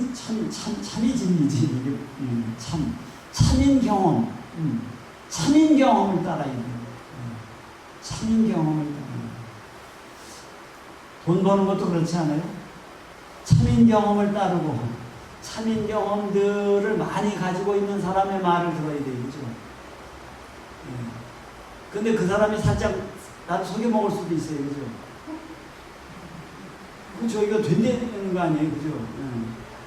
진리지. 이게 참인 경험, 참인 경험을 따라야 돼요. 참인 경험을 따라야. 돈 버는 것도 그렇지 않아요? 참인 경험을 따르고 참인 경험들을 많이 가지고 있는 사람의 말을 들어야 돼요. 그죠? 근데 그 사람이 살짝 나도 속여먹을 수도 있어요. 그죠? 그죠? 이거 된다는 거 아니에요. 그죠?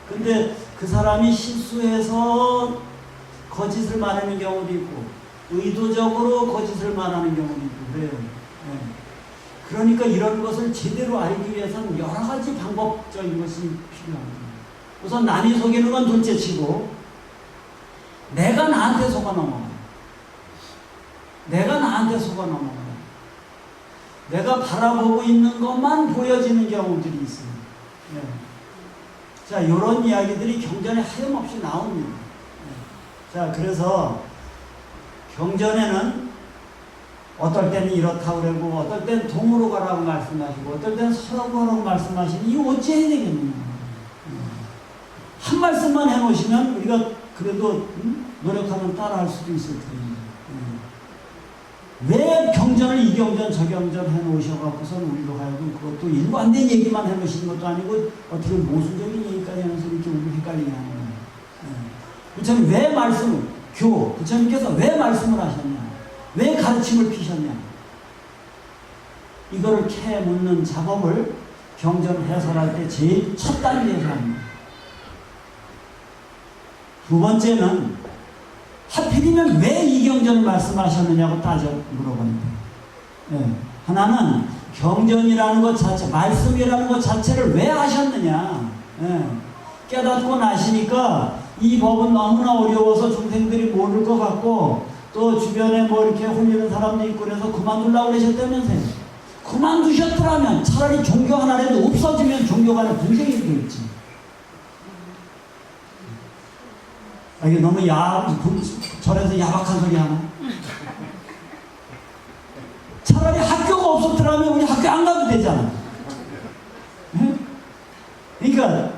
근데 그 사람이 실수해서 거짓을 말하는 경우도 있고 의도적으로 거짓을 말하는 경우도 있고 그래요. 그러니까 이런 것을 제대로 알기 위해서는 여러 가지 방법적인 것이 필요합니다. 우선 남이 속이는 건 둘째치고 내가 나한테 속아 넘어가요. 내가 나한테 속아 넘어가요. 내가 바라보고 있는 것만 보여지는 경우들이 있어요. 자, 이런 이야기들이 경전에 하염없이 나옵니다. 자, 그래서 경전에는 어떨 때는 이렇다고 그러고 어떨 때는 동으로 가라고 말씀하시고 어떨 때는 서라고 하라고 말씀하시니 이거 어찌 해야 되겠느냐. 한 말씀만 해놓으시면 우리가 그래도 노력하면 따라할 수도 있을 텐데 왜 경전을 이 경전 저 경전 해놓으셔갖고선 우리로 하여금 그것도 일관된 얘기만 해놓으시는 것도 아니고 어떻게 모순적인 얘기까지 하면서 이렇게 우리 헷갈리게 하는 거예요. 부처님 왜 말씀을 부처님께서 왜 말씀을 하셨냐, 왜 가르침을 피셨냐, 이거를 캐묻는 작업을 경전 해설할 때 제일 첫 단계에서 합니다. 두 번째는 하필이면 왜 이 경전을 말씀하셨느냐고 따져 물어봅니다. 하나는 경전이라는 것 자체, 말씀이라는 것 자체를 왜 하셨느냐. 깨닫고 나시니까 이 법은 너무나 어려워서 중생들이 모를 것 같고 또 주변에 뭐 이렇게 홀리는 사람도 있고 그래서 그만두려고 그러셨다면서요. 그만두셨더라면 차라리 종교 하나라도 없어지면 종교 간에 분쟁이 되겠지. 이게 너무 절에서 야박한 소리 하나? 차라리 학교가 없었더라면 우리 학교 안 가도 되잖아. 그러니까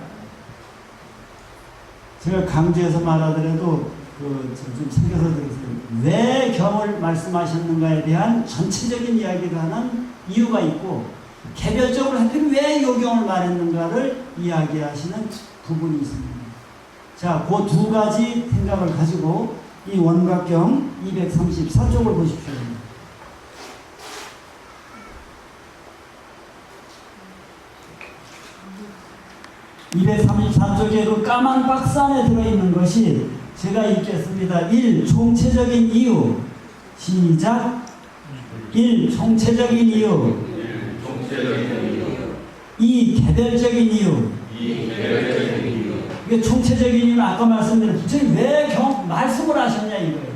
제가 강조해서 말하더라도 좀 챙겨서 들으세요. 왜 경을 말씀하셨는가에 대한 전체적인 이야기를 하는 이유가 있고 개별적으로 하필 왜 이 경을 말했는가를 이야기하시는 부분이 있습니다. 자, 그 두 가지 생각을 가지고 이 원각경 234쪽을 보십시오. 234쪽에 그 까만 박스 안에 들어있는 것이 제가 읽겠습니다. 1. 총체적인 이유. 시작. 1. 총체적인 이유. 2. 개별적인 이유. 이게 총체적인 이유는 아까 말씀드린 부처님 왜 말씀을 하셨냐 이거예요.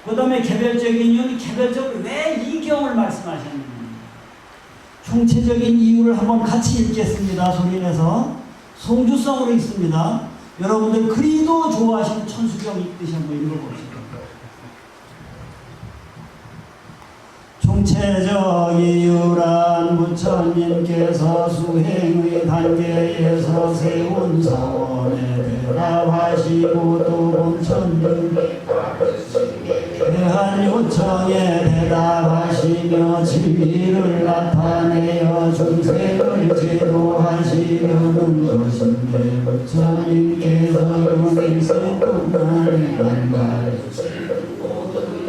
그 다음에 개별적인 이유는 개별적으로 왜 이 경을 말씀하셨느냐. 총체적인 이유를 한번 같이 읽겠습니다. 소리내서. 송주성으로 읽습니다. 여러분들 그리도 좋아하시는 천수경 읽듯이 한번 읽어봅시다. 총체적 이유란 부처님께서 수행의 단계에서 세운 사원에 대답하시고 또 본천님 대한 요청에 대답하시며 진리를 나타내어 중생을 제도하시려는 것인데 부처님께서 용일세뿐만이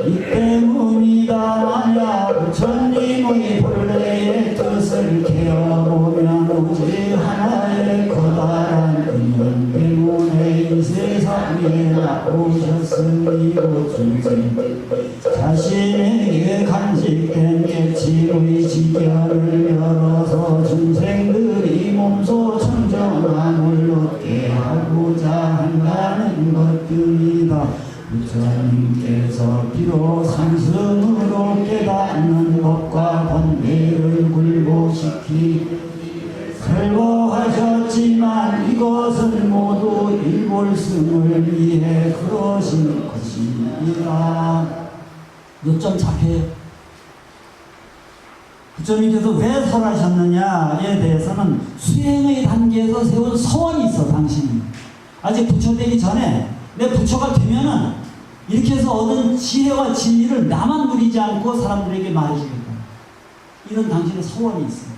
이 때문이다. 만약 부처님의 본래의 뜻을 깨어보면 오직 하나의 커다란 인연 때문에 이 세상에 나오셨으니 중생 자신에게 간직된 깨침의 지견을 열어서 중생들이 몸소 하고자 한다는 것들이다. 부처님께서 비록 상승으로 깨닫는 법과 번뇌를 굴복시키 설거하셨지만 이것은 모두 일볼승을 위해 그러신 것입니다. 요점 잡혀요. 부처님께서 왜 설하셨느냐에 대해서는 수행의 단계에서 세운 서원이 있어. 당신이 아직 부처 되기 전에 내 부처가 되면은 이렇게 해서 얻은 지혜와 진리를 나만 누리지 않고 사람들에게 말해주겠다. 이런 당신의 서원이 있어요.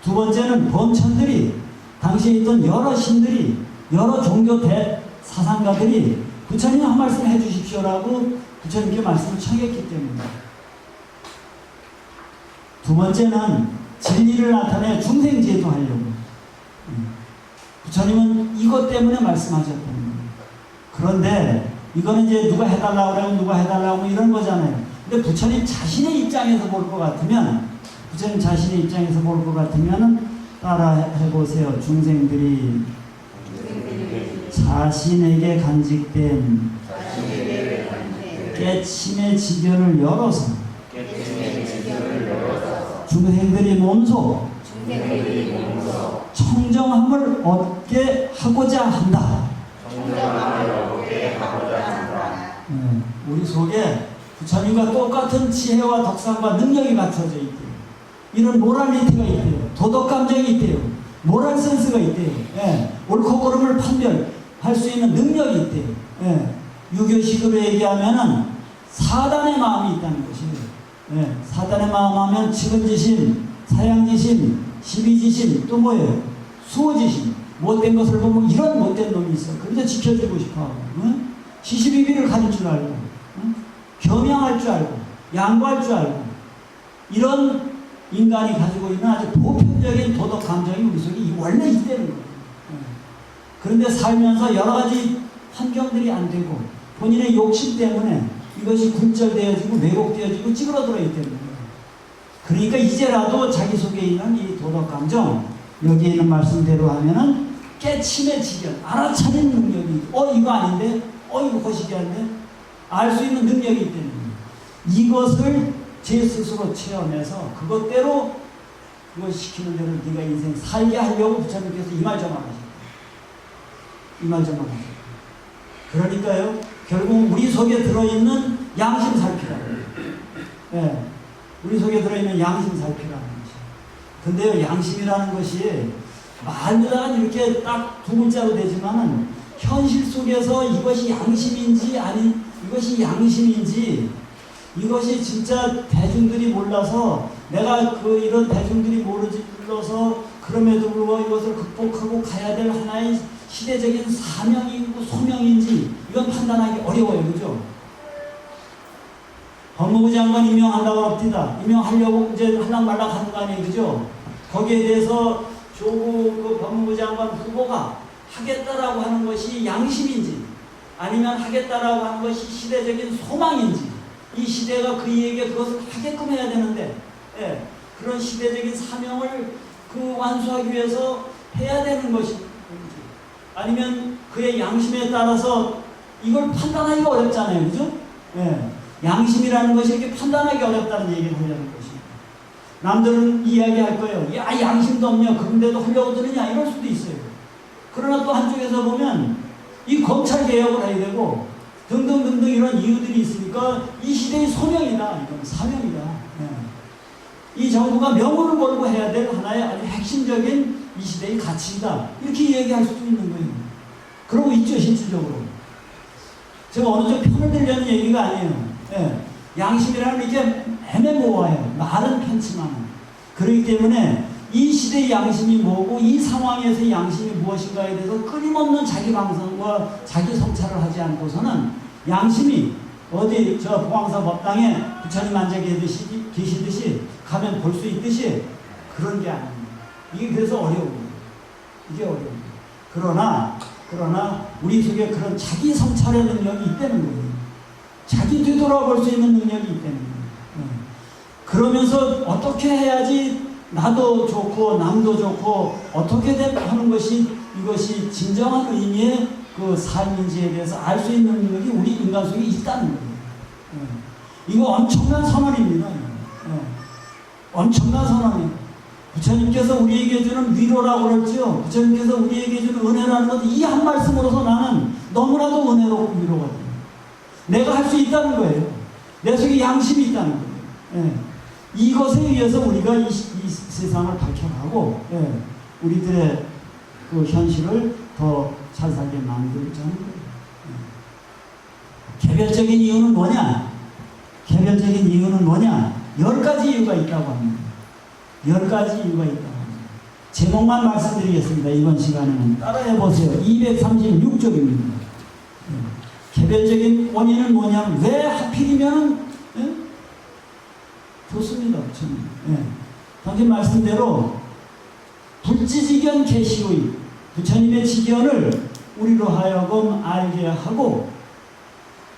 두 번째는 범천들이, 당시에 있던 여러 신들이, 여러 종교 사상가들이 부처님 한 말씀 해주십시오라고 부처님께 말씀을 청했기 때문입니다. 두 번째는 진리를 나타내 중생제도 하려고. 부처님은 이것 때문에 말씀하셨다는 거예요. 그런데 이거는 이제 누가 해달라고 그러면 누가 해달라고 하면 이런 거잖아요. 근데 부처님 자신의 입장에서 볼 것 같으면, 부처님 자신의 입장에서 볼 것 같으면 따라 해보세요. 중생들이 자신에게 간직된 깨침의 지견을 열어서 중생들이 몸소 청정함을 얻게 하고자 한다. 우리 속에 부처님과 똑같은 지혜와 덕상과 능력이 갖춰져 있대요. 이런 모랄리티가 있대요. 도덕감정이 있대요. 모랄 센스가 있대요. 옳고 그름을 판별할 수 있는 능력이 있대요. 유교식으로 얘기하면은 사단의 마음이 있다는 것이에요. 사단의 마음 하면 측은지심, 사양지심, 시비지심, 또 뭐예요? 수호지심. 못된 것을 보면 이런 못된 놈이 있어. 그래서 지켜주고 싶어. 시시비비를 가질 줄 알고, 겸양할 줄 알고, 양보할 줄 알고, 이런 인간이 가지고 있는 아주 보편적인 도덕 감정이 우리 속에 원래 있다는 거예요. 그런데 살면서 여러 가지 환경들이 안 되고 본인의 욕심 때문에 이것이 굴절되어지고 왜곡되어지고 찌그러들어 있다는 거예요. 그러니까 이제라도 자기 속에 있는 이 도덕 감정, 여기에 있는 말씀대로 하면은 깨침의 지견, 알아차리는 능력이, 이거 아닌데, 이거 거시기한데, 알 수 있는 능력이 있다는 거예요. 이것을 제 스스로 체험해서 그것대로 그걸 시키는 대로 네가 인생 살게 하려고 부처님께서 이 말 좀 하셨어요. 이 말 좀 하셨어요. 그러니까요, 결국 우리 속에 들어있는 양심 살피라는, 우리 속에 들어있는 양심 살피라는 것이에요. 근데요, 양심이라는 것이 말로다가 이렇게 딱 두 글자로 되지만은 현실 속에서 이것이 양심인지 이것이 양심인지, 이것이 진짜 대중들이 몰라서, 내가 이런 대중들이 몰라서 그럼에도 불구하고 이것을 극복하고 가야 될 하나의 시대적인 사명이고 소명인지 이건 판단하기 어려워요. 그죠? 법무부 장관 임명한다고 합니다. 임명하려고 이제 할락말락 하는 거 아니에요. 그죠? 거기에 대해서 조국 법무부 장관 후보가 하겠다라고 하는 것이 양심인지 아니면 하겠다라고 하는 것이 시대적인 소망인지, 이 시대가 그에게 그것을 하게끔 해야 되는데, 그런 시대적인 사명을 완수하기 위해서 해야 되는 것인지, 아니면 그의 양심에 따라서 이걸 판단하기가 어렵잖아요. 그죠? 양심이라는 것이 이렇게 판단하기 어렵다는 얘기를 하려는 것입니다. 남들은 이야기할 거예요. 야, 양심도 없냐, 그런데도 하려고 드느냐, 이럴 수도 있어요. 그러나 또 한쪽에서 보면 이 검찰 개혁을 해야 되고 등등등등 이런 이유들이 있으니까 이 시대의 소명이다, 이건 사명이다. 이 정부가 명분을 걸고 해야 될 하나의 아주 핵심적인 이 시대의 가치이다, 이렇게 얘기할 수도 있는 거예요. 그러고 있죠, 실질적으로. 제가 어느 쪽 편을 들려는 얘기가 아니에요. 양심이라는 게 애매모호해요. 말은 편치만. 그렇기 때문에 이 시대의 양심이 뭐고 이 상황에서의 양심이 무엇인가에 대해서 끊임없는 자기 방송과 자기 성찰을 하지 않고서는 양심이 어디 저 보광사 법당에 부처님 앉아 계시듯이 가면 볼 수 있듯이 그런 게 아닙니다. 이게 그래서 어려워요. 이게 어려워요. 그러나 우리 속에 그런 자기 성찰의 능력이 있다는 거예요. 자기 되돌아볼 수 있는 능력이 있다는 거예요. 그러면서 어떻게 해야지 나도 좋고 남도 좋고 어떻게 하는 것이 이것이 진정한 의미의 그 삶인지에 대해서 알 수 있는 능력이 우리 인간 속에 있다는 거예요. 이거 엄청난 선언입니다. 엄청난 선언이에요. 부처님께서 우리에게 주는 위로라고 그랬죠. 부처님께서 우리에게 주는 은혜라는 것도 이 한 말씀으로서 나는 너무나도 은혜롭고 위로가 돼요. 내가 할 수 있다는 거예요. 내 속에 양심이 있다는 거예요. 이것에 의해서 우리가 이 세상을 밝혀가고 우리들의 그 현실을 더 잘 살게 만들자는 거예요. 개별적인 이유는 뭐냐? 개별적인 이유는 뭐냐? 10가지 이유가 있다고 합니다. 10가지 이유가 있다고 합니다. 제목만 말씀드리겠습니다. 이번 시간에는 따라해 보세요. 236쪽입니다. 개별적인 원인은 뭐냐면 왜 하필이면 좋습니다. 당신 말씀대로 불지지견 계시의 부처님의 지견을 우리로 하여금 알게 하고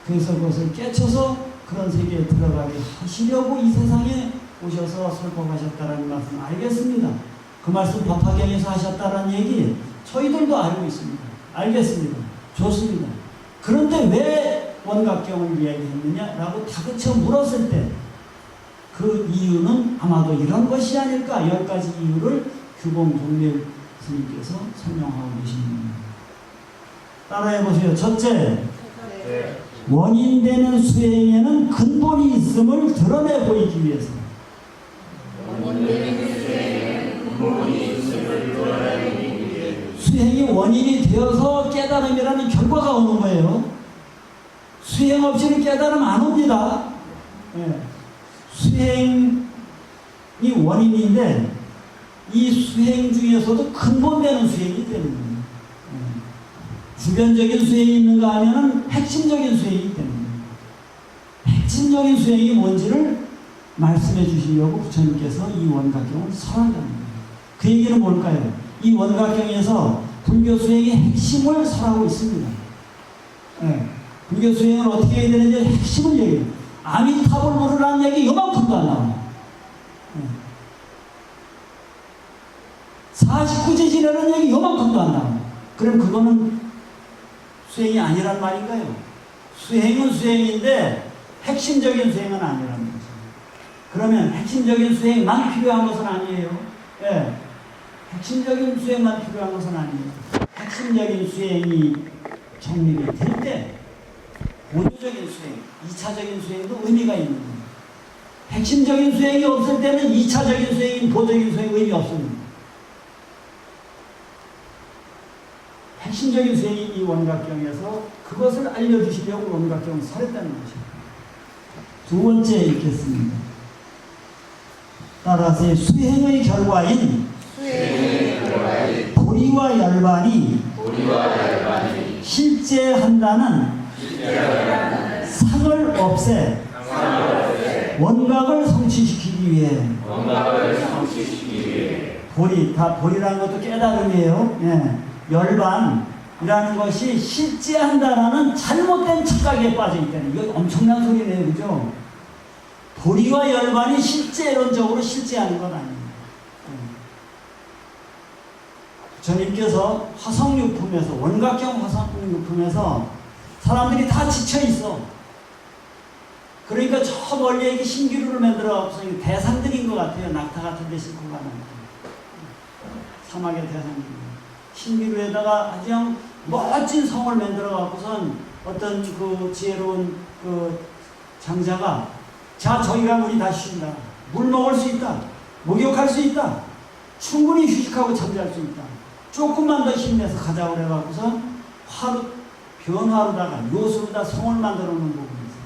그래서 그것을 깨쳐서 그런 세계에 들어가게 하시려고 이 세상에 오셔서 설법하셨다는 말씀 알겠습니다. 그 말씀 법화경에서 하셨다는 얘기 저희들도 알고 있습니다. 알겠습니다. 좋습니다. 그런데 왜 원각경을 이야기했느냐라고 다그쳐 물었을 때 그 이유는 아마도 이런 것이 아닐까 10가지 이유를 규봉종밀 스님께서 설명하고 계십니다. 따라해 보세요. 첫째, 원인되는 수행에는 근본이 있음을 드러내 보이기 위해서. 수행이 원인이 되어서 깨달음이라는 결과가 오는 거예요. 수행 없이는 깨달음 안 옵니다. 수행이 원인인데 이 수행 중에서도 근본되는 수행이 되는 거예요. 주변적인 수행이 있는가 하면은 핵심적인 수행이 되는 거예요. 핵심적인 수행이 뭔지를 말씀해 주시려고 부처님께서 이 원각경을 설한다는 거예요. 그 얘기는 뭘까요? 이 원각경에서 불교 수행의 핵심을 설하고 있습니다. 불교 수행을 어떻게 해야 되는지 핵심을 얘기해요. 아미타불 부르라는 얘기 요만큼도 안 나와요. 49제 지내는 얘기 요만큼도 안 나와요. 그럼 그거는 수행이 아니란 말인가요? 수행은 수행인데 핵심적인 수행은 아니라는 거죠. 그러면 핵심적인 수행만 필요한 것은 아니에요. 핵심적인 수행만 필요한 것은 아니에요. 핵심적인 수행이 정립이 될 때 보조적인 수행, 2차적인 수행도 의미가 있는 거예요. 핵심적인 수행이 없을 때는 2차적인 수행인 보조적인 수행이 의미 없습니다. 핵심적인 수행이 이 원각경에서 그것을 알려주시려고 원각경을 설했다는 것입니다. 두 번째 읽겠습니다. 따라서 수행의 결과인 도리와 열반이 실제한다는 상을 없애 원각을 성취시키기 위해 도리, 다 도리라는 것도 깨달음이에요. 열반이라는 것이 실제한다라는 잘못된 착각에 빠져 있다는 이거 엄청난 소리네요. 그죠? 도리와 열반이 실제론적으로 실제하는 건 아닙니다. 부처님께서 화성유품에서 원각경 화성유품에서 사람들이 다 지쳐 있어. 그러니까 저 멀리 이렇게 신기루를 만들어서 대상들인 것 같아요. 낙타 같은 데 싣고 가는 사막의 대상들. 신기루에다가 아주 멋진 성을 만들어 갖고선 어떤 그 지혜로운 그 장자가 자 저희가 우리 다 쉰다. 물 먹을 수 있다. 목욕할 수 있다. 충분히 휴식하고 잠잘 수 있다. 조금만 더 힘내서 가자고 그래갖고서 변화로다가 요수로다 성을 만들어 놓은 부분이 있어요.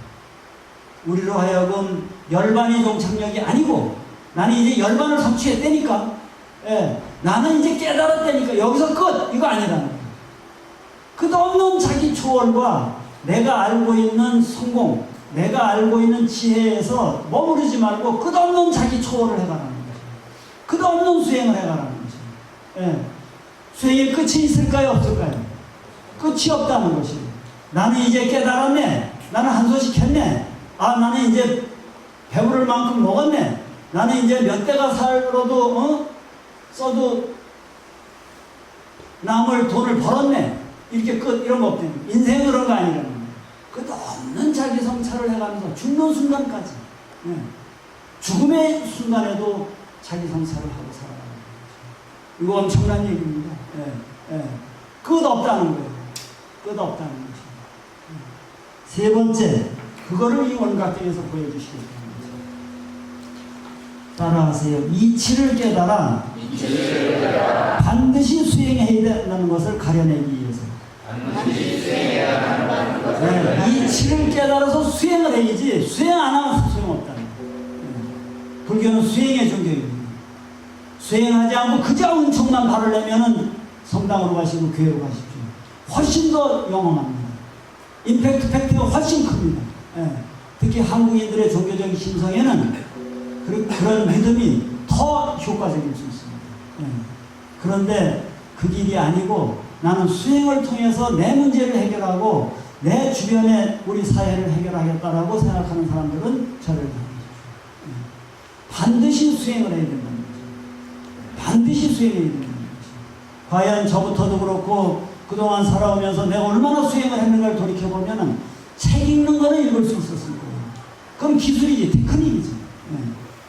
우리로 하여금 열반의 종착역이 아니고 나는 이제 열반을 성취했다니까 나는 이제 깨달았다니까 여기서 끝! 이거 아니라는 거예요. 끝없는 자기 초월과 내가 알고 있는 성공, 내가 알고 있는 지혜에서 머무르지 말고 끝없는 자기 초월을 해가라는 거죠. 끝없는 수행을 해가라는 거죠. 수행의 끝이 있을까요? 없을까요? 끝이 없다는 것이. 나는 이제 깨달았네. 나는 한소식 했네. 나는 이제 배부를 만큼 먹었네. 나는 이제 몇 대가 살아도 써도 남을 돈을 벌었네 이렇게 끝 이런 거 없대요. 인생 그런 거 아니라는 거예요. 끝없는 자기 성찰을 해가면서 죽는 순간까지 죽음의 순간에도 자기 성찰을 하고 살아가는 거죠. 이거 엄청난 얘기입니다. 끝없다는 거예요. 끝없다는 거죠. 세 번째, 그거를 이 원각경에서 보여주시겠다는 거죠. 따라하세요. 이치를 깨달아 반드시 수행해야 된다는 것을 가려내기 위해서. 이치를 깨달아서 수행을 해야지 수행 안 하면 소용없다는 거예요. 불교는 수행의 종교입니다. 수행하지 않고 그저 은총만 바르려면은 성당으로 가시고 교회로 가십시오. 훨씬 더 영험합니다. 임팩트 팩트가 훨씬 큽니다. 특히 한국인들의 종교적인 심성에는 그런 믿음이 더 효과적일 수 있습니다. 그런데 그 길이 아니고 나는 수행을 통해서 내 문제를 해결하고 내 주변의 우리 사회를 해결하겠다라고 생각하는 사람들은 저를 해주십시오. 반드시 수행을 해야 된다는 거죠. 반드시 수행해야 된다는 거죠. 과연 저부터도 그렇고 그동안 살아오면서 내가 얼마나 수행을 했는가를 돌이켜보면 책 읽는 거는 읽을 수 있었을 거예요. 그럼 기술이지, 테크닉이지.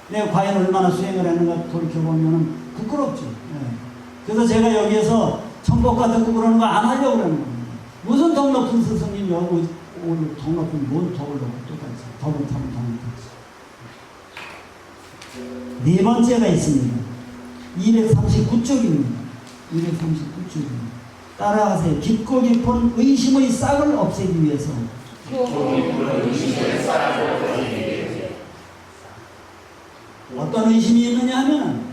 내가 과연 얼마나 수행을 했는가 돌이켜보면 부끄럽죠. 그래서 제가 여기에서 청법과 듣고 그러는 거 안 하려고 그러는 겁니다. 무슨 덕 높은 스승님 여기 오늘 덕 높은 뭔 덕을 놓고 똑같이 덕 못하면 덕 못하지. 네 번째가 있습니다. 239쪽입니다. 239쪽입니다. 따라하세요. 깊고 깊은 의심의 싹을 없애기 위해서. 어떤 의심이 있느냐 하면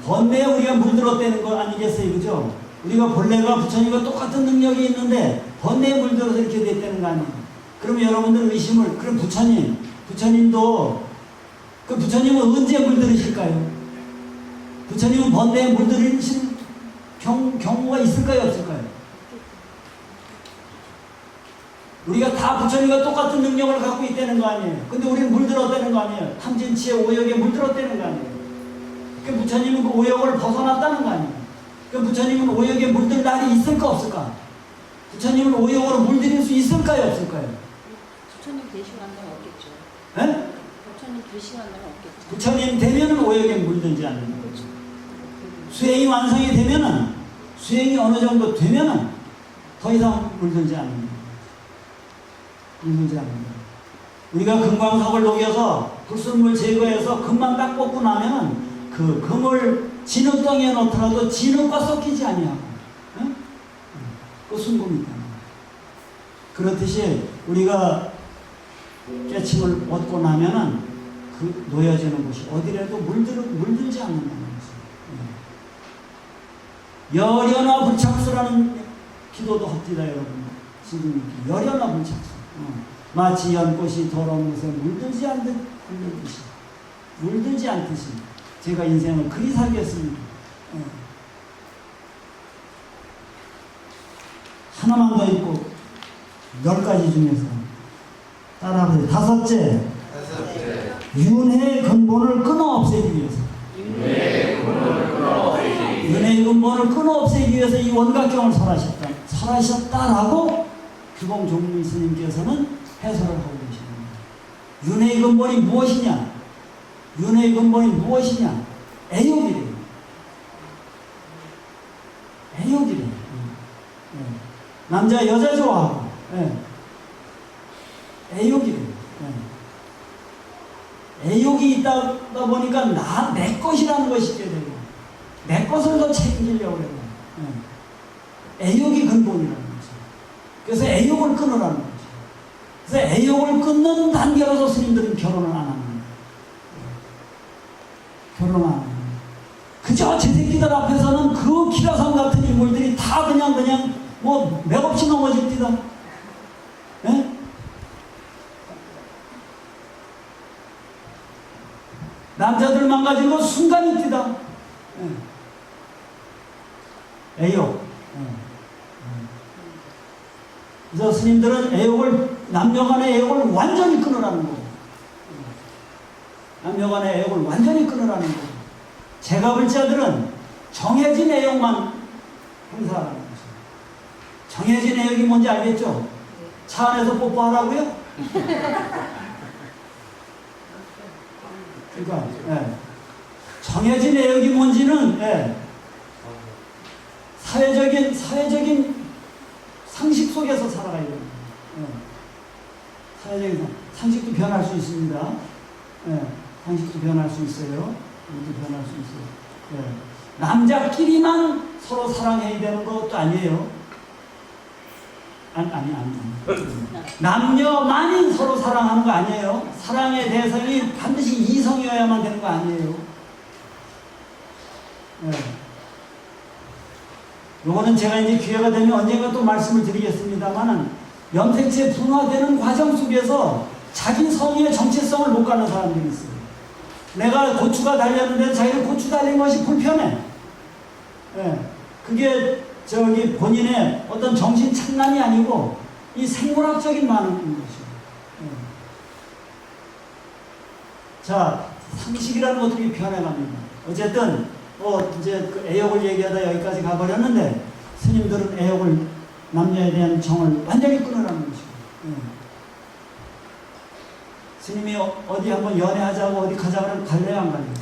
번뇌에 우리가 물들었다는 거 아니겠어요? 그죠? 우리가 본래가 부처님과 똑같은 능력이 있는데 번뇌에 물들어서 이렇게 됐다는 거 아니에요? 그러면 여러분들 의심을, 그럼 부처님도 그 부처님은 언제 물들으실까요? 부처님은 번뇌에 물들으실 경우가 있을까요? 없을까요? 우리가 다 부처님과 똑같은 능력을 갖고 있다는 거 아니에요? 근데 우리는 물들었다는 거 아니에요? 탐진치의 오역에 물들었다는 거 아니에요? 그 부처님은 그 오역을 벗어났다는 거 아니에요? 그 부처님은 오역에 물들 날이 있을까 없을까? 부처님은 오역으로 물들일 수 있을까요 없을까요? 부처님 대신한 건 없겠죠. 에? 부처님 대신한 건 없겠죠. 부처님 되면은 오역에 물들지 않는 거죠. 수행이 완성이 되면은, 수행이 어느 정도 되면은 더 이상 물들지 않는 거예요. 물들지 않는 거예요. 우리가 금광석을 녹여서 불순물 제거해서 금만 딱 뽑고 나면은 그 금을 진흙덩이에 넣더라도 진흙과 섞이지 아니하고, 그 순금이 있다. 그렇듯이 우리가 깨침을 얻고 나면은 그 놓여지는 곳이 어디라도 물들지 않는다는 것이에요. 열연화 불착수라는 기도도 합디다 여러분. 지금 열연화 불착수. 마치 연꽃이 더러운 곳에 물들지 않듯이 물들지 않듯이 제가 인생을 그리 살겠습니다. 하나만 더 있고 10가지 중에서 따라하세요. 다섯째, 윤회의 근본을 끊어 없애기 위해서. 윤회의 근본을 끊어 없애기 위해서 이 원각경을 설하셨다라고 규공 종문 스님께서는 해설을 하고 계십니다. 윤회의 근본이 무엇이냐? 윤회의 근본이 무엇이냐? 애욕이래요. 애욕이래요. 남자 여자 좋아하고 애욕이래요. 애욕이 있다 보니까 내 것이라는 것이 있게 되고 내 것을 더 책임지려고 해요. 애욕이 근본이라는 거죠. 그래서 애욕을 끊으라는 거죠. 그래서 애욕을 끊는 단계로서 스님들은 결혼을 안 합니다. 결혼 안 합니다. 그저 제 새끼들 앞에서는 그 기라성 같은 인물들이 다 그냥 뭐 맥없이 넘어집니다. 예? 남자들만 가지고 순간이 뛰다. 애욕. 그래서 스님들은 애욕을, 남녀간의 애욕을 완전히 끊으라는 거고. 남녀간의 애욕을 완전히 끊으라는 거예요. 제가 볼 자들은 정해진 애욕만 행사하라는 거죠. 정해진 애욕이 뭔지 알겠죠? 차 안에서 뽀뽀하라고요? 그러니까 예. 정해진 애욕이 뭔지는 예. 사회적인 상식 속에서 살아가야 됩니다. 예. 사회적인 상식도 변할 수 있습니다. 예. 상식도 변할 수 있어요. 이것도 변할 수 있어요. 예. 남자끼리만 서로 사랑해야 되는 것도 아니에요. 아니. 남녀만이 서로 사랑하는 거 아니에요. 사랑의 대상이 반드시 이성이어야만 되는 거 아니에요. 예. 요거는 제가 이제 기회가 되면 언젠가 또 말씀을 드리겠습니다만은 염색체 분화되는 과정 속에서 자기 성의의 정체성을 못 가는 사람들이 있어요. 내가 고추가 달렸는데 자기는 고추 달린 것이 불편해. 예. 그게 본인의 어떤 정신 착란이 아니고 이 생물학적인 반응인 것이에요. 예. 자, 상식이라는 것들이 변해갑니다. 어쨌든 이제 그 애욕을 얘기하다 여기까지 가버렸는데 스님들은 애욕을 남녀에 대한 정을 완전히 끊으라는 것이고 예. 스님이 어디 한번 연애하자고 어디 가자고 하면 갈래요 안 갈래요?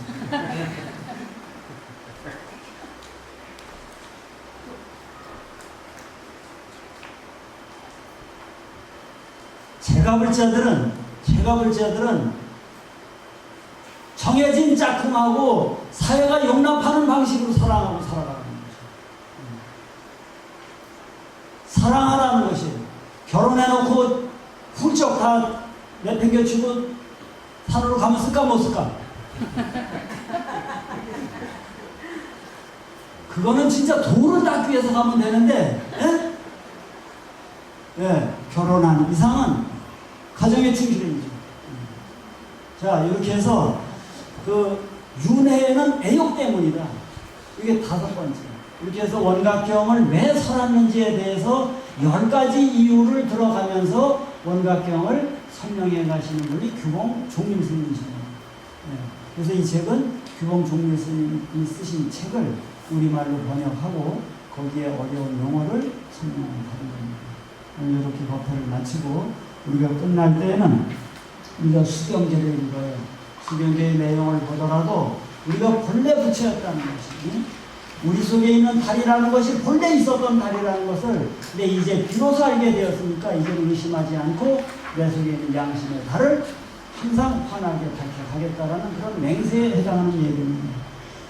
제가 볼 자들은 정해진 짝꿍하고 사회가 용납하는 방식으로 사랑하고 살아가는 거죠. 사랑하라는 것이 결혼해놓고 훌쩍 다 내팽겨치고 산으로 가면 쓸까 못 쓸까? 그거는 진짜 돌을 닦기 위해서 가면 되는데 예? 결혼한 이상은 가정의 충실이죠. 자, 이렇게 해서 그 윤회는 애욕 때문이다. 이게 5번째. 이렇게 해서 원각경을 왜 설했는지에 대해서 10가지 이유를 들어가면서 원각경을 설명해 가시는 분이 규봉 종림 스님이십니다. 네. 그래서 이 책은 규봉 종림 스님이 쓰신 책을 우리말로 번역하고 거기에 어려운 용어를 설명하는 겁니다. 오늘 이렇게 법회를 마치고 우리가 끝날 때에는 우리가 수경제를 읽어요. 수경제의 내용을 보더라도 우리가 본래 부처였다는 것이 우리 속에 있는 달이라는 것이 본래 있었던 달이라는 것을 근데 이제 비로소 알게 되었으니까 이제는 의심하지 않고 내 속에 있는 양심의 달을 항상 환하게 밝혀가겠다라는 그런 맹세에 해당하는 얘기입니다.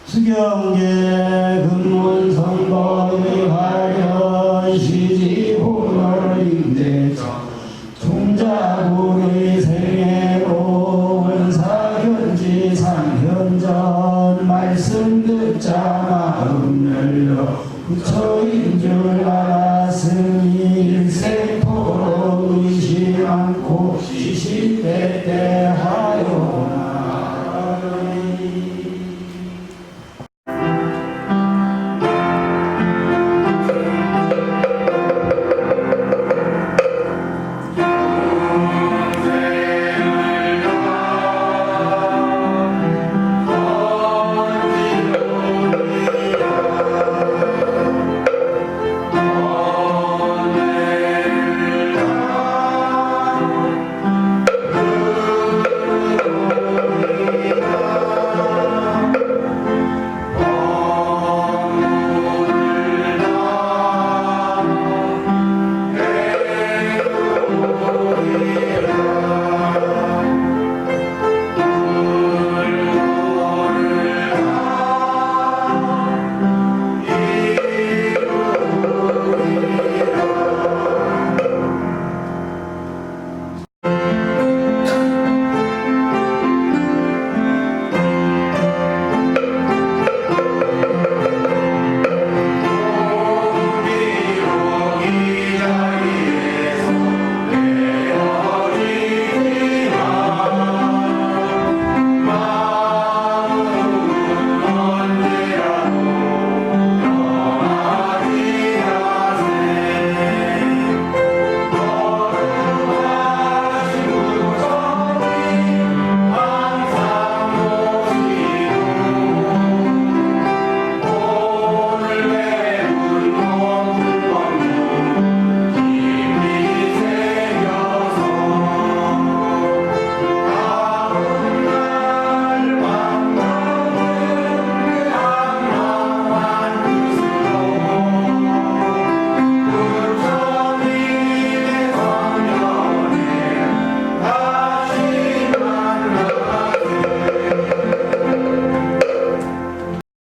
수경계 근문성법의 화련 시지호멸인대 종자구의 생애로 원사견지 상현전 말씀 듣자 마음 열려 부처인 줄 알았으니 일생